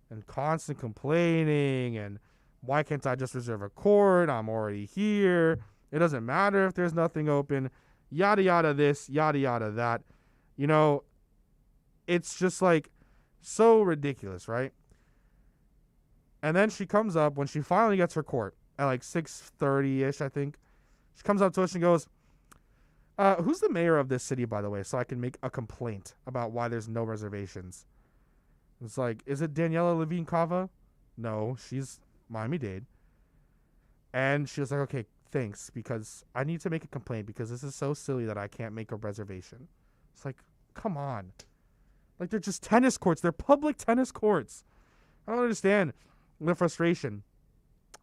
And constant complaining, and why can't I just reserve a court? I'm already here. It doesn't matter if there's nothing open. Yada, yada this, yada, yada that. It's just like So ridiculous, right? And then she comes up when she finally gets her court at like 6:30-ish, I think. She comes up to us and goes, who's the mayor of this city, by the way, so I can make a complaint about why there's no reservations? It's like, is it Daniela Levine Cava? No, she's Miami-Dade. And she was like, okay, thanks, because I need to make a complaint because this is so silly that I can't make a reservation. It's like, come on. Like, they're just tennis courts. They're public tennis courts. I don't understand the frustration.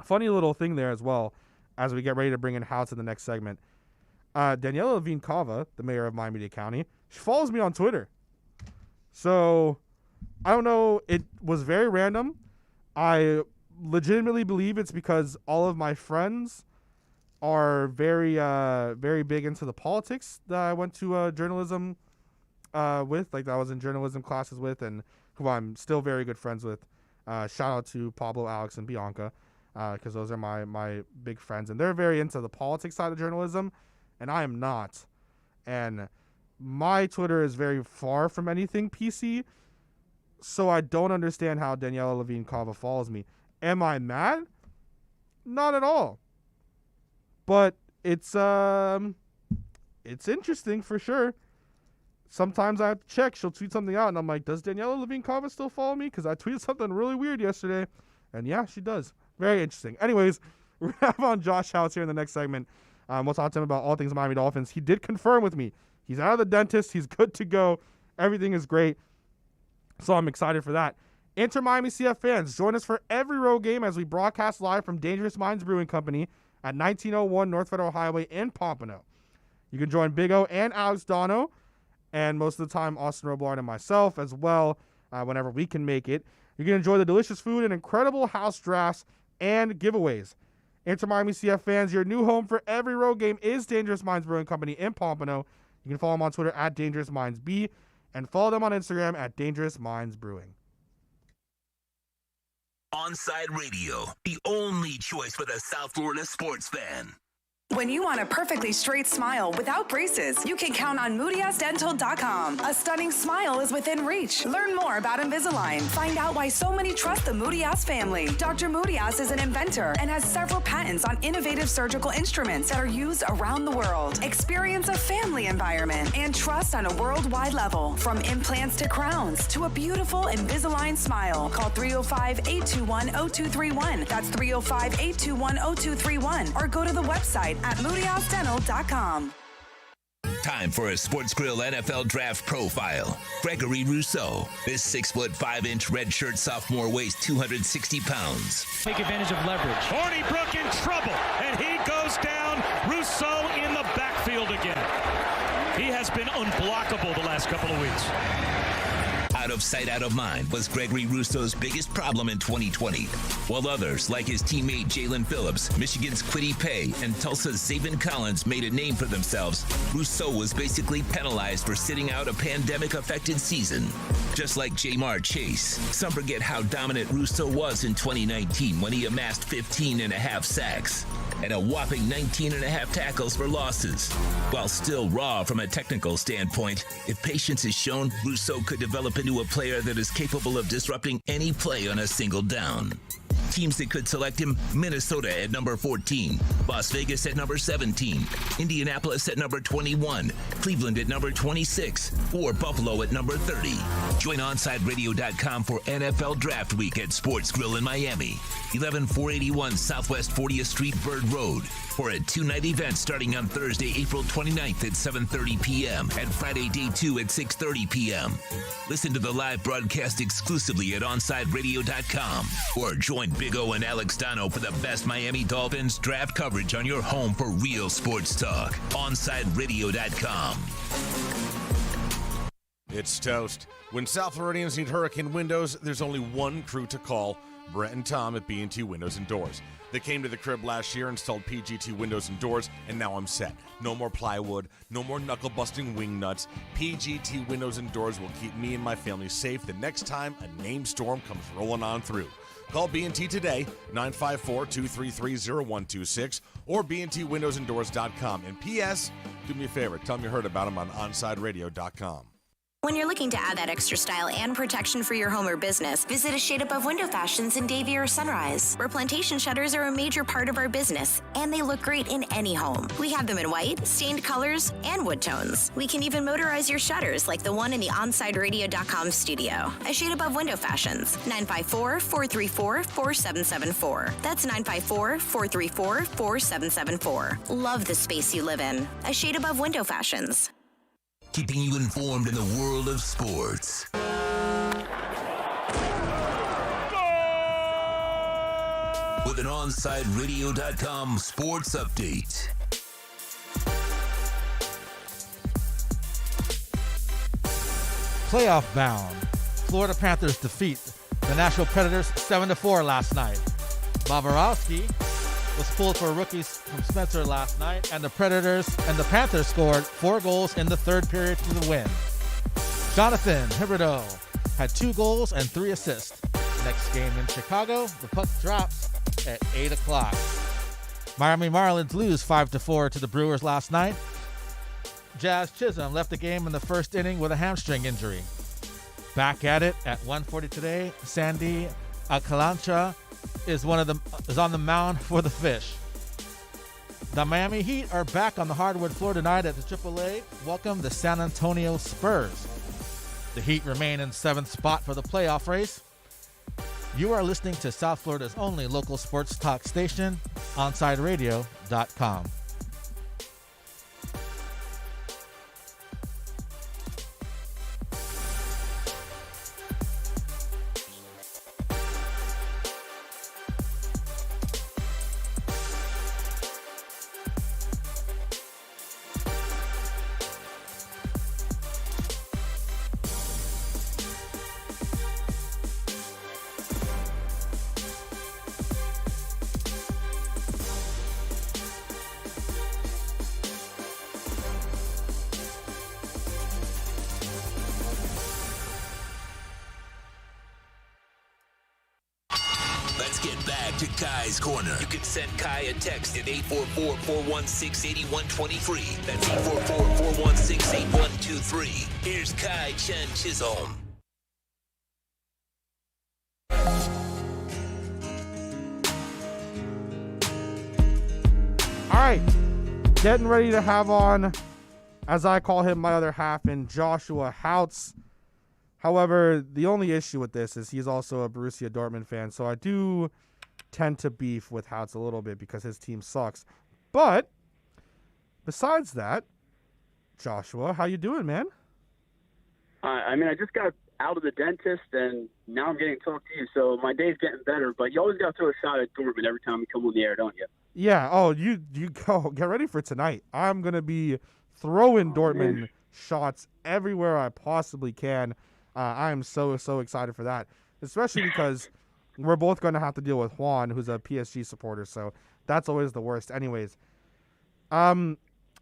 Funny little thing there as well, as we get ready to bring in House in the next segment. Daniela Levine Cava, the mayor of Miami-Dade County, she follows me on Twitter. So, I don't know. It was very random. I legitimately believe it's because all of my friends are very, very big into the politics that I went to journalism with, like that I was in journalism classes with, and who I'm still very good friends with. Shout out to Pablo, Alex, and Bianca, because those are my big friends, and they're very into the politics side of journalism, and I am not. And my Twitter is very far from anything PC, so I don't understand how Daniela Levine Cava follows me. Am I mad? Not at all. But it's interesting for sure. Sometimes I have to check. She'll tweet something out, and I'm like, does Daniela Levine Cava still follow me? Because I tweeted something really weird yesterday. And yeah, she does. Very interesting. Anyways, we're going to have on Josh House here in the next segment. We'll talk to him about all things Miami Dolphins. He did confirm with me. He's out of the dentist. He's good to go. Everything is great. So I'm excited for that. Inter Miami CF fans, join us for every road game as we broadcast live from Dangerous Minds Brewing Company at 1901 North Federal Highway in Pompano. You can join Big O and Alex Dono, and most of the time Austin Roblard and myself as well, whenever we can make it. You can enjoy the delicious food and incredible house drafts and giveaways. Inter Miami CF fans, your new home for every road game is Dangerous Minds Brewing Company in Pompano. You can follow them on Twitter at Dangerous Minds B, and follow them on Instagram at Dangerous Minds Brewing. Onside Radio, the only choice for the South Florida sports fan. When you want a perfectly straight smile without braces, you can count on MoodyAsDental.com. A stunning smile is within reach. Learn more about Invisalign. Find out why so many trust the Moody Ass family. Dr. Moody Ass is an inventor and has several patents on innovative surgical instruments that are used around the world. Experience a family environment and trust on a worldwide level. From implants to crowns to a beautiful Invisalign smile. Call 305-821-0231. That's 305-821-0231. Or go to the website at MoodyAsDental.com. Time for a Sports Grill NFL Draft Profile. Gregory Rousseau. This 6'5" redshirt sophomore weighs 260 pounds. Take advantage of leverage. Hornibrook in trouble, and he goes down. Rousseau in the backfield again. He has been unblockable the last couple of weeks. Out of sight, out of mind was Gregory Rousseau's biggest problem in 2020. While others, like his teammate Jalen Phillips, Michigan's Kwity Paye, and Tulsa's Zaven Collins made a name for themselves, Rousseau was basically penalized for sitting out a pandemic-affected season. Just like Jamar Chase, some forget how dominant Rousseau was in 2019 when he amassed 15.5 sacks and a whopping 19.5 tackles for losses. While still raw from a technical standpoint, if patience is shown, Rousseau could develop into a player that is capable of disrupting any play on a single down. Teams that could select him: Minnesota at number 14, Las Vegas at number 17, Indianapolis at number 21, Cleveland at number 26, or Buffalo at number 30. Join OnsideRadio.com for NFL Draft Week at Sports Grill in Miami, 11481 Southwest 40th Street, Bird Road, for a two-night event starting on Thursday, April 29th at 7:30 p.m. and Friday, day 2 at 6:30 p.m. Listen to the live broadcast exclusively at OnsideRadio.com or join Big O and Alex Dono for the best Miami Dolphins draft coverage on your home for real sports talk. OnsideRadio.com. It's toast. When South Floridians need hurricane windows, there's only one crew to call: Brett and Tom at B&T Windows and Doors. They came to the crib last year, installed PGT windows and doors, and now I'm set. No more plywood, no more knuckle-busting wing nuts. PGT windows and doors will keep me and my family safe the next time a named storm comes rolling on through. Call B&T today, 954-233-0126, or bntwindowsanddoors.com. And P.S., do me a favor, tell them you heard about them on OnsideRadio.com. When you're looking to add that extra style and protection for your home or business, visit A Shade Above Window Fashions in Davie or Sunrise, where plantation shutters are a major part of our business, and they look great in any home. We have them in white, stained colors, and wood tones. We can even motorize your shutters like the one in the OnSideRadio.com studio. A Shade Above Window Fashions, 954-434-4774. That's 954-434-4774. Love the space you live in. A Shade Above Window Fashions. Keeping you informed in the world of sports. With an OnSideRadio.com sports update. Playoff bound. Florida Panthers defeat the Nashville Predators 7-4 last night. Bobrovsky was pulled for rookies from Spencer last night, and the Panthers scored 4 goals in the third period for the win. Jonathan Huberdeau had 2 goals and 3 assists. Next game in Chicago, the puck drops at 8 o'clock. Miami Marlins lose 5-4 to the Brewers last night. Jazz Chisholm left the game in the first inning with a hamstring injury. Back at it at 1:40 today, Sandy Alcantara is on the mound for the Fish. The Miami Heat are back on the hardwood floor tonight at the AAA. Welcome the San Antonio Spurs. The Heat remain in 7th spot for the playoff race. You are listening to South Florida's only local sports talk station, OnSideRadio.com. Let's get back to Kai's Corner. You can send Kai a text at 844-416-8123. That's 844-416-8123. Here's Kai Chen Chisholm. All right, getting ready to have on, as I call him, my other half, in Joshua Houts. However, the only issue with this is he's also a Borussia Dortmund fan, so I do tend to beef with Houts a little bit because his team sucks. But besides that, Joshua, how you doing, man? I just got out of the dentist, and now I'm getting to talk to you, so my day's getting better. But you always got to throw a shot at Dortmund every time you come on the air, don't you? Yeah. Oh, you go. Get ready for tonight. I'm going to be throwing Dortmund shots everywhere I possibly can. I am so excited for that, especially because we're both going to have to deal with Juan, who's a PSG supporter, so that's always the worst. Anyways, I want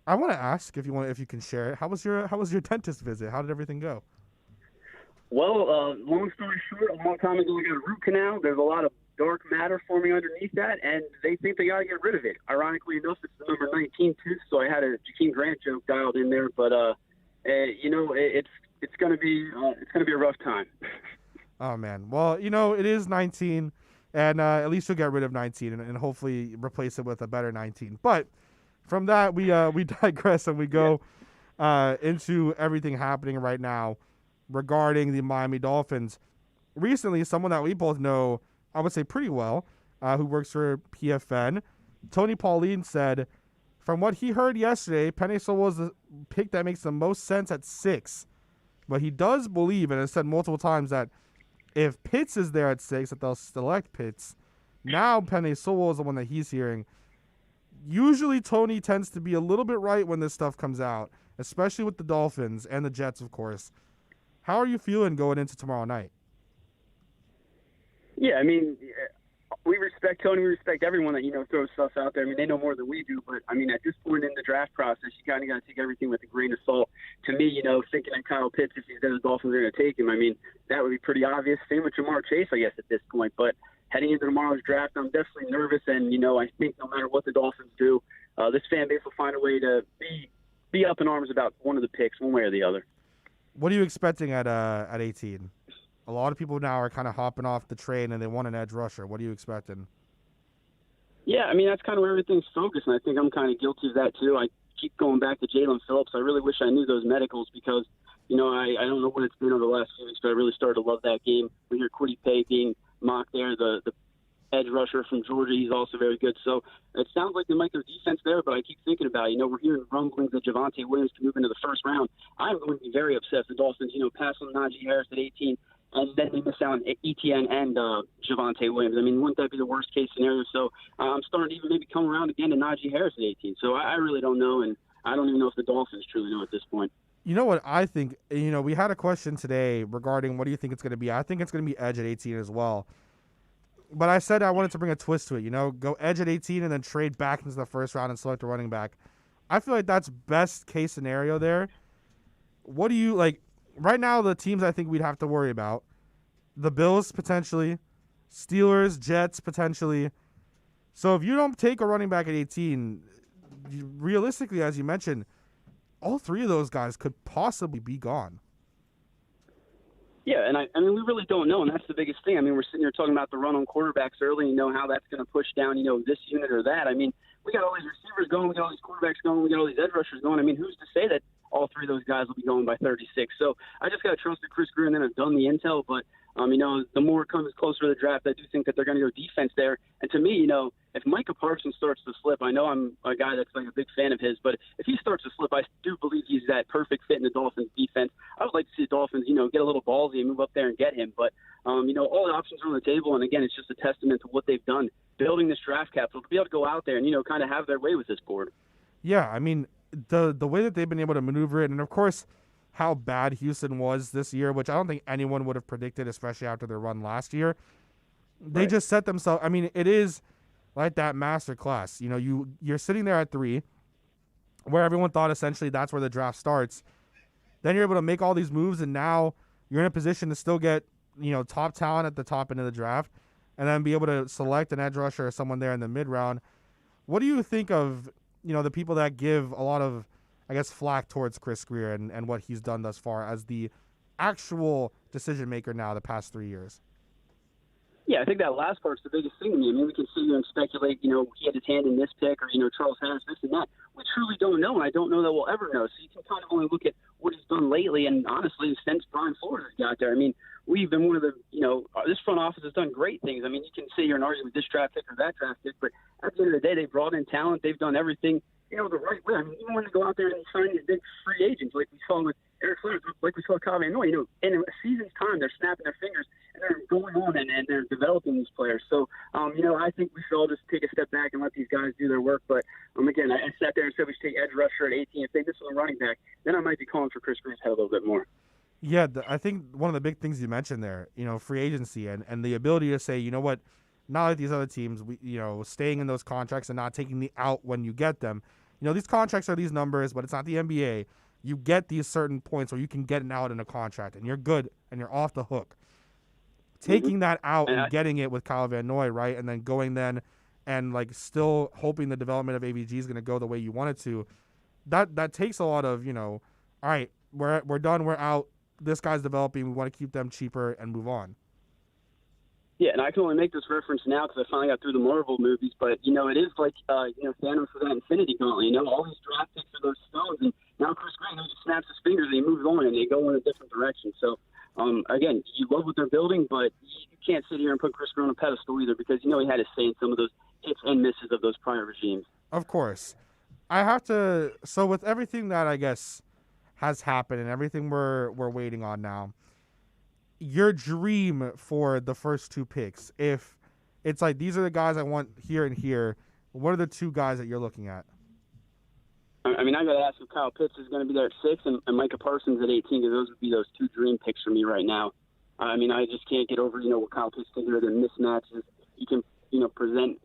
to ask if you can share it. How was your dentist visit? How did everything go? Well, long story short, a long time ago I got a root canal. There's a lot of dark matter forming underneath that, and they think they got to get rid of it. Ironically enough, it's the number 19 tooth, so I had a Jakeem Grant joke dialed in there, but it's gonna be a rough time. Oh man, well it is 19, and at least you'll get rid of 19 and hopefully replace it with a better 19. But from that we digress and we go into everything happening right now regarding the Miami Dolphins. Recently, someone that we both know, I would say pretty well, who works for PFN, Tony Pauline, said, from what he heard yesterday, Penei Sewell was the pick that makes the most sense at 6. But he does believe, and has said multiple times, that if Pitts is there at 6, that they'll select Pitts. Now Penei Sewell is the one that he's hearing. Usually Tony tends to be a little bit right when this stuff comes out, especially with the Dolphins and the Jets, of course. How are you feeling going into tomorrow night? Yeah, I mean, we respect Tony. We respect everyone that, throws stuff out there. I mean, they know more than we do. But, I mean, at this point in the draft process, you kind of got to take everything with a grain of salt. To me, thinking that Kyle Pitts, if he's there, the Dolphins are going to take him, I mean, that would be pretty obvious. Same with Jamar Chase, I guess, at this point. But heading into tomorrow's draft, I'm definitely nervous. And, I think no matter what the Dolphins do, this fan base will find a way to be up in arms about one of the picks, one way or the other. What are you expecting at 18? A lot of people now are kind of hopping off the train and they want an edge rusher. What are you expecting? Yeah, I mean, that's kind of where everything's focused, and I think I'm kind of guilty of that too. I keep going back to Jalen Phillips. I really wish I knew those medicals because, I don't know what it's been over the last few weeks, but I really started to love that game. We hear Kwity Paye being mocked there, the edge rusher from Georgia. He's also very good. So it sounds like they might go defense there, but I keep thinking about it. We're hearing rumblings that Javonte Williams can move into the first round. I'm going to be very upset if the Dolphins, pass on Najee Harris at 18, and then they miss out on Etienne and Javonte Williams. I mean, wouldn't that be the worst case scenario? So I'm starting to even maybe come around again to Najee Harris at 18. So I really don't know, and I don't even know if the Dolphins truly know at this point. You know what I think? We had a question today regarding what do you think it's going to be. I think it's going to be edge at 18 as well. But I said I wanted to bring a twist to it, go edge at 18 and then trade back into the first round and select a running back. I feel like that's best case scenario there. What do you like? Right now, the teams I think we'd have to worry about, the Bills potentially, Steelers, Jets potentially. So if you don't take a running back at 18, realistically, as you mentioned, all three of those guys could possibly be gone. Yeah, and I mean, we really don't know, and that's the biggest thing. I mean, we're sitting here talking about the run on quarterbacks early, and how that's going to push down, this unit or that. I mean, we got all these receivers going, we got all these quarterbacks going, we got all these edge rushers going. I mean, who's to say that all three of those guys will be going by 36? So I just got to trust that Chris Greer, and then I've done the intel. But, the more it comes closer to the draft, I do think that they're going to go defense there. And to me, if Micah Parsons starts to slip, I know I'm a guy that's like a big fan of his, but if he starts to slip, I do believe he's that perfect fit in the Dolphins defense. I would like to see the Dolphins, get a little ballsy and move up there and get him. But, all the options are on the table. And again, it's just a testament to what they've done, building this draft capital to be able to go out there and, kind of have their way with this board. Yeah, I mean, the way that they've been able to maneuver it, and of course, how bad Houston was this year, which I don't think anyone would have predicted, especially after their run last year. They just set themselves. I mean, it is like that master class. You're sitting there at 3, where everyone thought essentially that's where the draft starts. Then you're able to make all these moves, and now you're in a position to still get top talent at the top end of the draft, and then be able to select an edge rusher or someone there in the mid round. What do you think of the people that give a lot of, I guess, flack towards Chris Greer and what he's done thus far as the actual decision maker now the past 3 years? Yeah, I think that last part's the biggest thing to me. I mean, we can sit here and speculate, he had his hand in this pick or, Charles Harris, this and that. We truly don't know, and I don't know that we'll ever know. So you can kind of only look at what he's done lately, and honestly, since Brian Flores got there, I mean, we've been one of the, this front office has done great things. I mean, you can sit here and argue with this draft pick or that draft pick, but at the end of the day, they brought in talent. They've done everything, the right way. I mean, even when they go out there and sign these big free agents, like we saw with Eric Flores, like we saw Kyle Van Noy, in a season's time, they're snapping their fingers and they're going on and they're developing these players. So, I think we should all just take a step back and let these guys do their work. But, again, I sat there and said we should take edge rusher at 18. If they miss on the running back, then I might be calling for Chris Green's head a little bit more. Yeah, I think one of the big things you mentioned there, free agency and the ability to say, you know what, not like these other teams, staying in those contracts and not taking the out when you get them. These contracts are these numbers, but it's not the NBA. You get these certain points where you can get an out in a contract, and you're good, and you're off the hook. Taking that out and getting it with Kyle Van Noy, right, and then going then and, still hoping the development of AVG is going to go the way you want it to, that takes a lot of, all right, we're done, we're out. This guy's developing. We want to keep them cheaper and move on. Yeah, and I can only make this reference now because I finally got through the Marvel movies, but, it is like, Thanos with that Infinity Gauntlet, all these draft picks are those stones, and now Chris Green just snaps his fingers and he moves on and they go in a different direction. So, again, you love what they're building, but you can't sit here and put Chris Green on a pedestal either because, he had to say in some of those hits and misses of those prior regimes. Of course. I have to, so with everything that I guess has happened and everything we're waiting on now, your dream for the first 2 picks, if it's like these are the guys I want here and here, what are the 2 guys that you're looking at? I mean, I got to ask if Kyle Pitts is going to be there at 6 and Micah Parsons at 18 because those would be those 2 dream picks for me right now. I mean, I just can't get over, what Kyle Pitts can do, the mismatches. You can, present,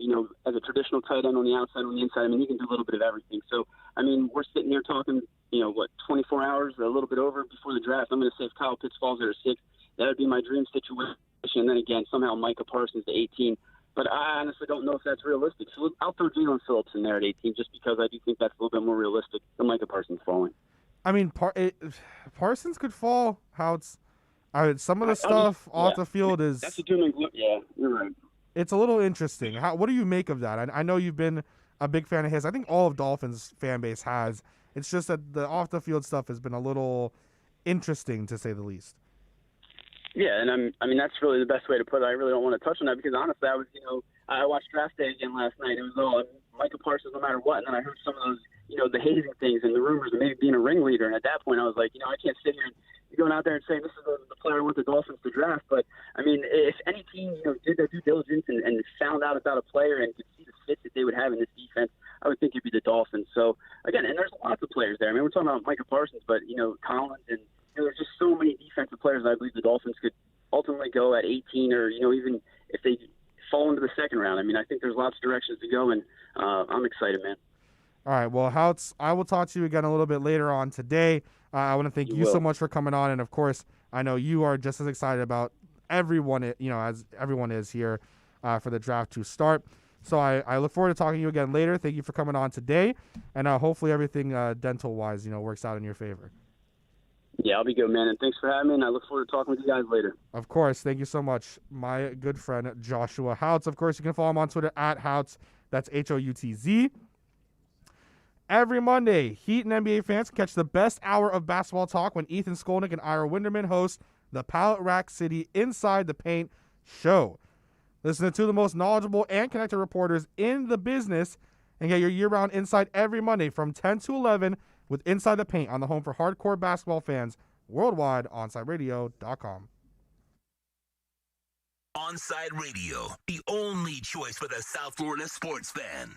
as a traditional tight end on the outside, on the inside. I mean, he can do a little bit of everything. So, I mean, we're sitting here talking, 24 hours or a little bit over before the draft. I'm going to say if Kyle Pitts falls there at 6, that would be my dream situation. And then again, somehow Micah Parsons to 18. But I honestly don't know if that's realistic. So I'll throw Jalen Phillips in there at 18 just because I do think that's a little bit more realistic than Micah Parsons falling. I mean, Parsons could fall. Some of the stuff off the field is. That's a doom and gloom. Yeah, you're right. It's a little interesting. What do you make of that? I know you've been a big fan of his. I think all of Dolphins fan base has. It's just that the off the field stuff has been a little interesting, to say the least. Yeah, and I mean that's really the best way to put it. I really don't want to touch on that because honestly, I watched Draft Day again last night. It was all Micah Parsons no matter what, and then I heard some of those the hazing things and the rumors of maybe being a ringleader. And at that point, I was like, I can't sit here and going out there and saying this is the player I want the Dolphins to draft. But I mean, if any team did their due diligence and found out about a player and could see the fit that they would have in this defense, I would think it'd be the Dolphins. So again, and there's lots of players there. I mean, we're talking about Micah Parsons, but Collins and there's just so many defensive players that I believe the Dolphins could ultimately go at 18 or even if they fall into the second round. I mean, I think there's lots of directions to go, and I'm excited, man. All right, well, Houts, I will talk to you again a little bit later on today. I want to thank you so much for coming on, and of course, I know you are just as excited about everyone, as everyone is here for the draft to start. So I look forward to talking to you again later. Thank you for coming on today, and hopefully everything dental-wise, works out in your favor. Yeah, I'll be good, man, and thanks for having me, and I look forward to talking with you guys later. Of course, thank you so much, my good friend Joshua Houtz. Of course, you can follow him on Twitter at Houtz. That's Houtz. Every Monday, Heat and NBA fans catch the best hour of basketball talk when Ethan Skolnick and Ira Winderman host the Palette Rack City Inside the Paint show. Listen to the most knowledgeable and connected reporters in the business and get your year-round insight every Monday from 10 to 11 with Inside the Paint on the home for hardcore basketball fans worldwide, OnsideRadio.com. Onside Radio, the only choice for the South Florida sports fan.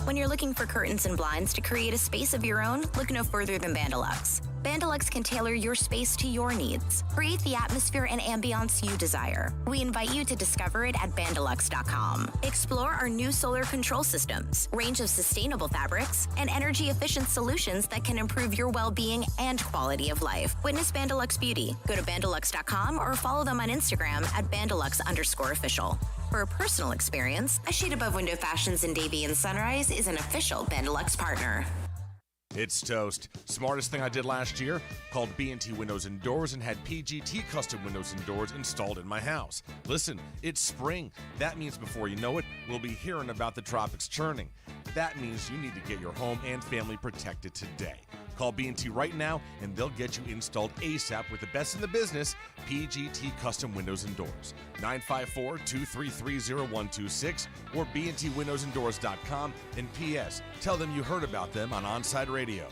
When you're looking for curtains and blinds to create a space of your own, look no further than Bandalux. Bandalux can tailor your space to your needs. Create the atmosphere and ambiance you desire. We invite you to discover it at Bandalux.com. Explore our new solar control systems, range of sustainable fabrics, and energy-efficient solutions that can improve your well-being and quality of life. Witness Bandalux Beauty. Go to Bandalux.com or follow them on Instagram at Bandalux_official. For a personal experience, A Shade Above Window Fashions in Davie and Sunrise is an official Bandalux partner. It's toast. Smartest thing I did last year? Called B&T Windows and Doors and had PGT custom windows and doors installed in my house. Listen, it's spring. That means before you know it, we'll be hearing about the tropics churning. That means you need to get your home and family protected today. Call B&T right now and they'll get you installed ASAP with the best in the business, PGT Custom Windows and Doors. 954-233-0126 or bntwindowsanddoors.com. And P.S. Tell them you heard about them on Onside Radio.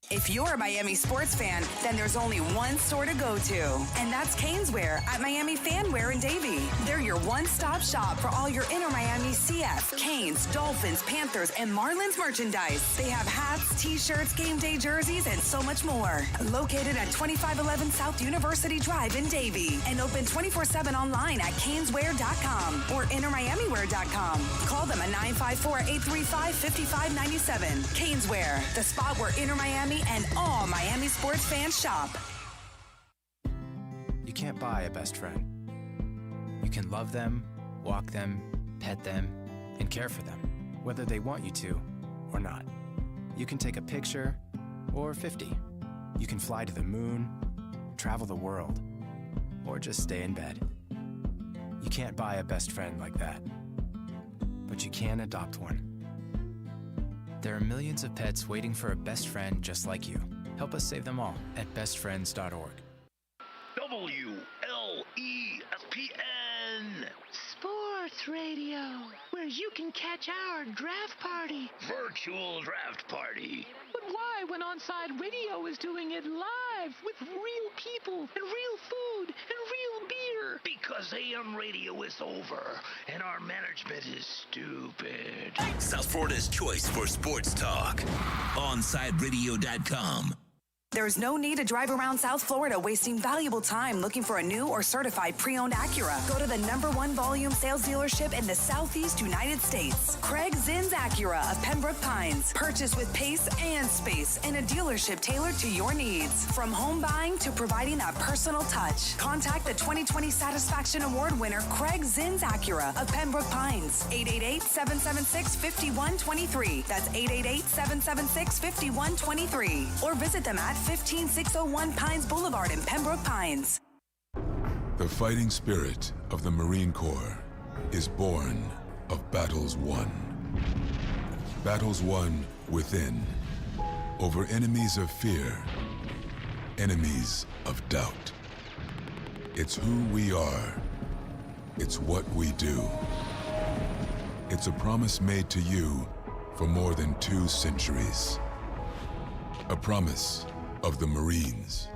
If you're a Miami sports fan, then there's only one store to go to, and that's Caneswear at Miami Fanwear in Davie. They're your one-stop shop for all your inner Miami CF, Canes, Dolphins, Panthers, and Marlins merchandise. They have hats, t-shirts, game day jerseys, and so much more. Located at 2511 South University Drive in Davie, and open 24/7 online at caneswear.com or innermiamiwear.com. Call them at 954-835-5597. Caneswear, the spot where inner Miami and all Miami sports fans shop. You can't buy a best friend. You can love them, walk them, pet them, and care for them, whether they want you to or not. You can take a picture or 50. You can fly to the moon, travel the world, or just stay in bed. You can't buy a best friend like that, but you can adopt one. There are millions of pets waiting for a best friend just like you. Help us save them all at bestfriends.org. WLESPN. Sports Radio, where you can catch our draft party. Virtual draft party. But why when Onside Radio is doing it live with real people and real food and real beer? Because AM radio is over and our management is stupid. South Florida's choice for sports talk. OnsideRadio.com. There's no need to drive around South Florida wasting valuable time looking for a new or certified pre-owned Acura. Go to the #1 volume sales dealership in the Southeast United States. Craig Zinn's Acura of Pembroke Pines. Purchase with pace and space in a dealership tailored to your needs. From home buying to providing that personal touch. Contact the 2020 Satisfaction Award winner Craig Zinn's Acura of Pembroke Pines. 888-776-5123. That's 888-776-5123. Or visit them at 15601 Pines Boulevard in Pembroke Pines. The fighting spirit of the Marine Corps is born of battles won. Battles won within, over enemies of fear, enemies of doubt. It's who we are. It's what we do. It's a promise made to you for more than 2 centuries. A promise of the Marines.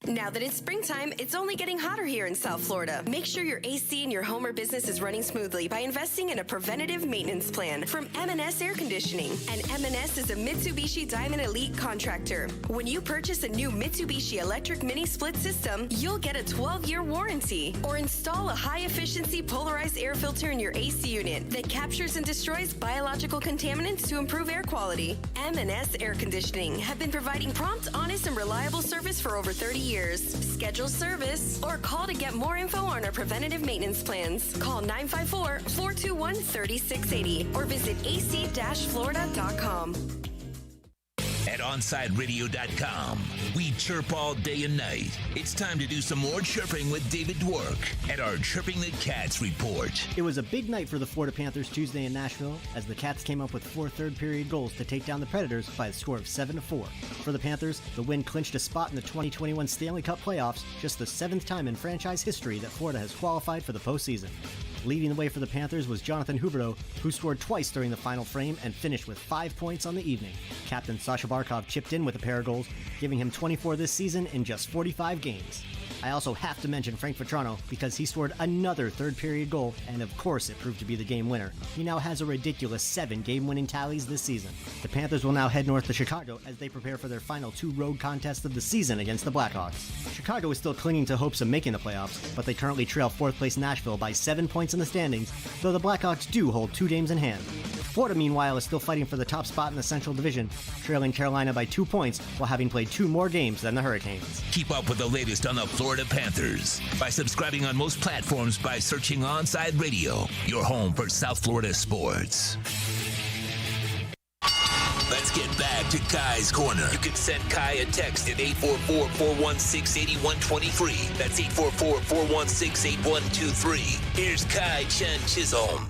Now that it's springtime, it's only getting hotter here in South Florida. Make sure your AC in your home or business is running smoothly by investing in a preventative maintenance plan from M&S Air Conditioning. And M&S is a Mitsubishi Diamond Elite contractor. When you purchase a new Mitsubishi electric mini split system, you'll get a 12-year warranty. Or install a high-efficiency polarized air filter in your AC unit that captures and destroys biological contaminants to improve air quality. M&S Air Conditioning have been providing prompt, honest, and reliable service for over 30 years. Schedule service or call to get more info on our preventative maintenance plans. Call 954-421-3680 or visit ac-florida.com. At OnsideRadio.com, we chirp all day and night. It's time to do some more chirping with David Dwork at our Chirping the Cats report. It was a big night for the Florida Panthers Tuesday in Nashville as the Cats came up with 4 third-period goals to take down the Predators by a score of 7-4. For the Panthers, the win clinched a spot in the 2021 Stanley Cup playoffs, just the 7th time in franchise history that Florida has qualified for the postseason. Leading the way for the Panthers was Jonathan Huberdeau, who scored twice during the final frame and finished with 5 points on the evening. Captain Sasha Barkov chipped in with a pair of goals, giving him 24 this season in just 45 games. I also have to mention Frank Vetrano because he scored another third-period goal, and of course it proved to be the game winner. He now has a ridiculous 7 game-winning tallies this season. The Panthers will now head north to Chicago as they prepare for their final 2 road contests of the season against the Blackhawks. Chicago is still clinging to hopes of making the playoffs, but they currently trail 4th-place Nashville by 7 points in the standings, though the Blackhawks do hold 2 games in hand. Florida, meanwhile, is still fighting for the top spot in the Central Division, trailing Carolina by 2 points while having played 2 more games than the Hurricanes. Keep up with the latest on the Florida Panthers by subscribing on most platforms by searching Onside Radio, your home for South Florida sports. Let's get back to Kai's Corner. You can send Kai a text at 844-416-8123. That's 844-416-8123. Here's Kai Chen Chisholm.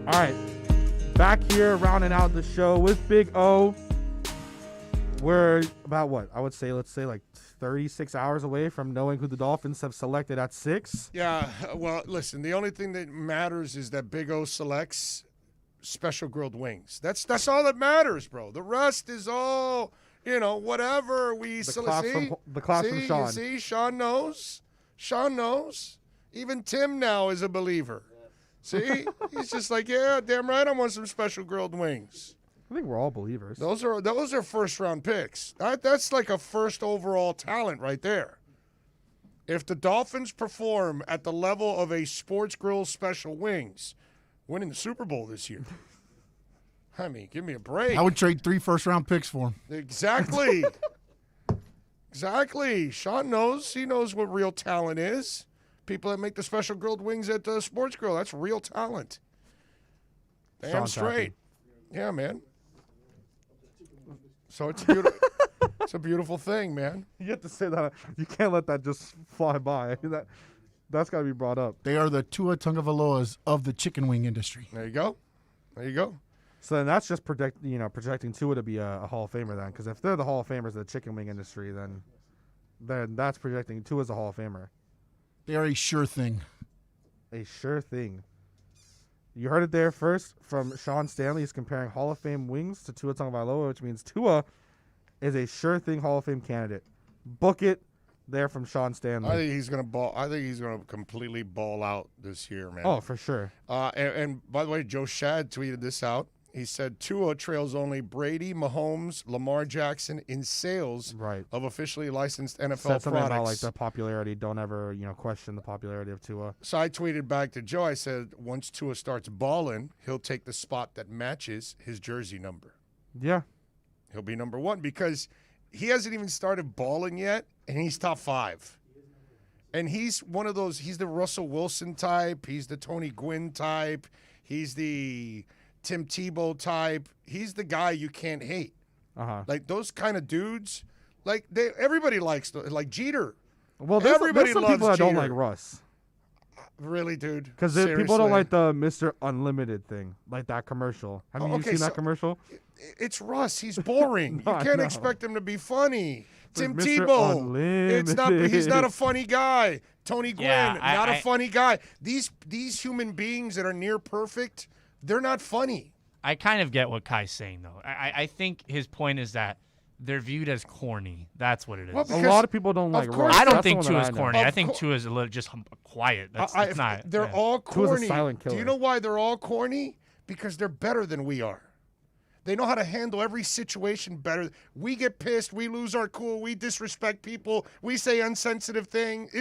All right, back here rounding out the show with Big O. We're about what? I would say, let's say like 36 hours away from knowing who the Dolphins have selected at 6. Yeah, well, listen, the only thing that matters is that Big O selects special grilled wings. That's all that matters, bro. The rest is all, whatever we select. The class from Sean. See, Sean knows. Sean knows. Even Tim now is a believer. See? He's just like, yeah, damn right, I want some special grilled wings. I think we're all believers. Those are first-round picks. That's like a first overall talent right there. If the Dolphins perform at the level of a Sports Grill Special Wings, winning the Super Bowl this year, I mean, give me a break. I would trade 3 first-round picks for him. Exactly. Exactly. Sean knows. He knows what real talent is. People that make the special grilled wings at Sports Grill, that's real talent. Damn Sean's straight. happy. Yeah, man. So it's beautiful. It's a beautiful thing, man. You have to say that. You can't let that just fly by. That's got to be brought up. They are the Tua Tagovailoas of the chicken wing industry. There you go. There you go. So then that's just projecting Tua to be a Hall of Famer then. Because if they're the Hall of Famers of the chicken wing industry, then that's projecting Tua as a Hall of Famer. They are a sure thing. A sure thing. You heard it there first from Sean Stanley. He's comparing Hall of Fame wings to Tua Tagovailoa, which means Tua is a sure thing Hall of Fame candidate. Book it, there from Sean Stanley. I think he's gonna ball. I think he's gonna completely ball out this year, man. Oh, for sure. And by the way, Joe Shad tweeted this out. He said Tua trails only Brady, Mahomes, Lamar Jackson in sales of officially licensed NFL Said something products. about like the popularity. Don't ever, question the popularity of Tua. So I tweeted back to Joe. I said, once Tua starts balling, he'll take the spot that matches his jersey number. Yeah. He'll be number 1 because he hasn't even started balling yet, and he's top 5. And he's one of those. He's the Russell Wilson type. He's the Tony Gwynn type. He's the Tim Tebow type. He's the guy you can't hate. Like those kind of dudes. Like everybody likes like Jeter. Well, there's some loves people that don't Jeter. like Russ. Really, dude? Because people don't like the Mr. Unlimited thing, like that commercial. Have you seen that commercial? It's Russ. He's boring. No, You can't I know. expect him to be funny. Tim Mr. Tebow. Unlimited. He's not a funny guy. Tony Gwynn, Yeah, not a funny guy. These human beings that are near perfect, they're not funny. I kind of get what Kai's saying, though. I think his point is that they're viewed as corny. That's what it is. Well, A lot of people don't like Russ. I don't That's think the one Tua's that I know. corny. I think Tua's a little just quiet. That's not. They're yeah. all Tua's a corny. silent Do you killer. know why they're all corny? Because they're better than we are. They know how to handle every situation better. We get pissed. We lose our cool. We disrespect people. We say insensitive things. I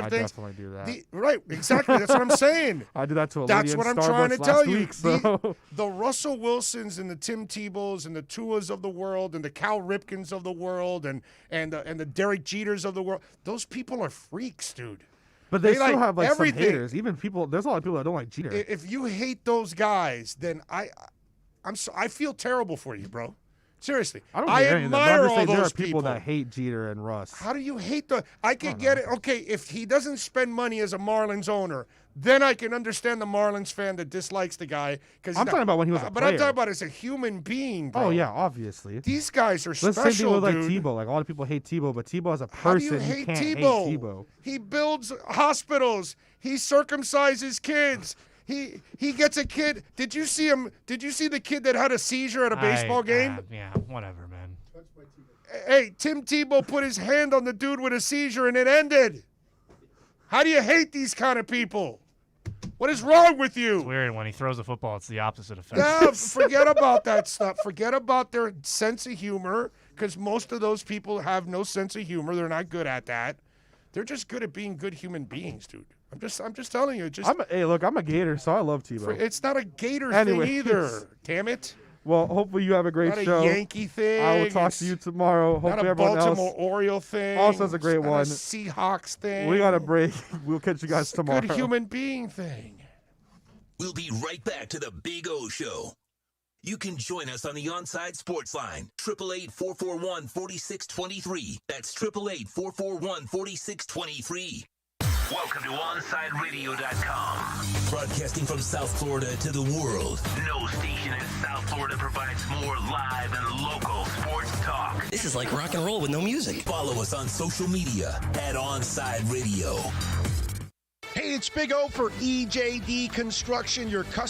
definitely do that. Right, exactly. That's what I'm saying. I do that to a lady That's in what I'm Starbucks trying to last tell you. week, so. The Russell Wilsons and the Tim Tebows and the Tuas of the world and the Cal Ripkins of the world and the Derek Jeters of the world, those people are freaks, dude. But they still have like everything. some haters. Even people, there's a lot of people that don't like Jeter. If you hate those guys, then I feel terrible for you, bro. Seriously. I don't hate any of them, but I'm admire just all saying there are those people that hate Jeter and Russ. How do you hate the? I can get it. Okay, if he doesn't spend money as a Marlins owner, then I can understand the Marlins fan that dislikes the guy. I'm talking about when he was a But I'm player. talking about as a human being, bro. Oh yeah, obviously. These guys are Let's say special, people like dude. Tebow. Like a lot of people hate Tebow, but Tebow as a How do you person, you hate can't Tebow? hate Tebow. He builds hospitals. He circumcises kids. He gets a kid. Did you see him? Did you see the kid that had a seizure at a baseball game? Yeah, whatever, man. Hey, Tim Tebow put his hand on the dude with a seizure and it ended. How do you hate these kind of people? What is wrong with you? It's weird when he throws a football. It's the opposite effect. Yeah, forget about that stuff. Forget about their sense of humor, because most of those people have no sense of humor. They're not good at that. They're just good at being good human beings, dude. I'm just telling you. Hey, look, I'm a Gator, so I love Tebow. It's not a Gator Anyways. thing either. Damn it. Well, hopefully you have a great Not a show. Yankee thing. I will talk to you tomorrow. Not Hopefully a everyone Baltimore else Oriole thing. also has a great It's not one. a Seahawks thing. We got a break. We'll catch you guys tomorrow. Good human being thing. We'll be right back to the Big O Show. You can join us on the Onside Sports Line, 888-441-4623. That's 888-441-4623. Welcome to OnSideRadio.com. Broadcasting from South Florida to the world. No station in South Florida provides more live and local sports talk. This is like rock and roll with no music. Follow us on social media at Onside Radio. Hey, it's Big O for EJD Construction, your custom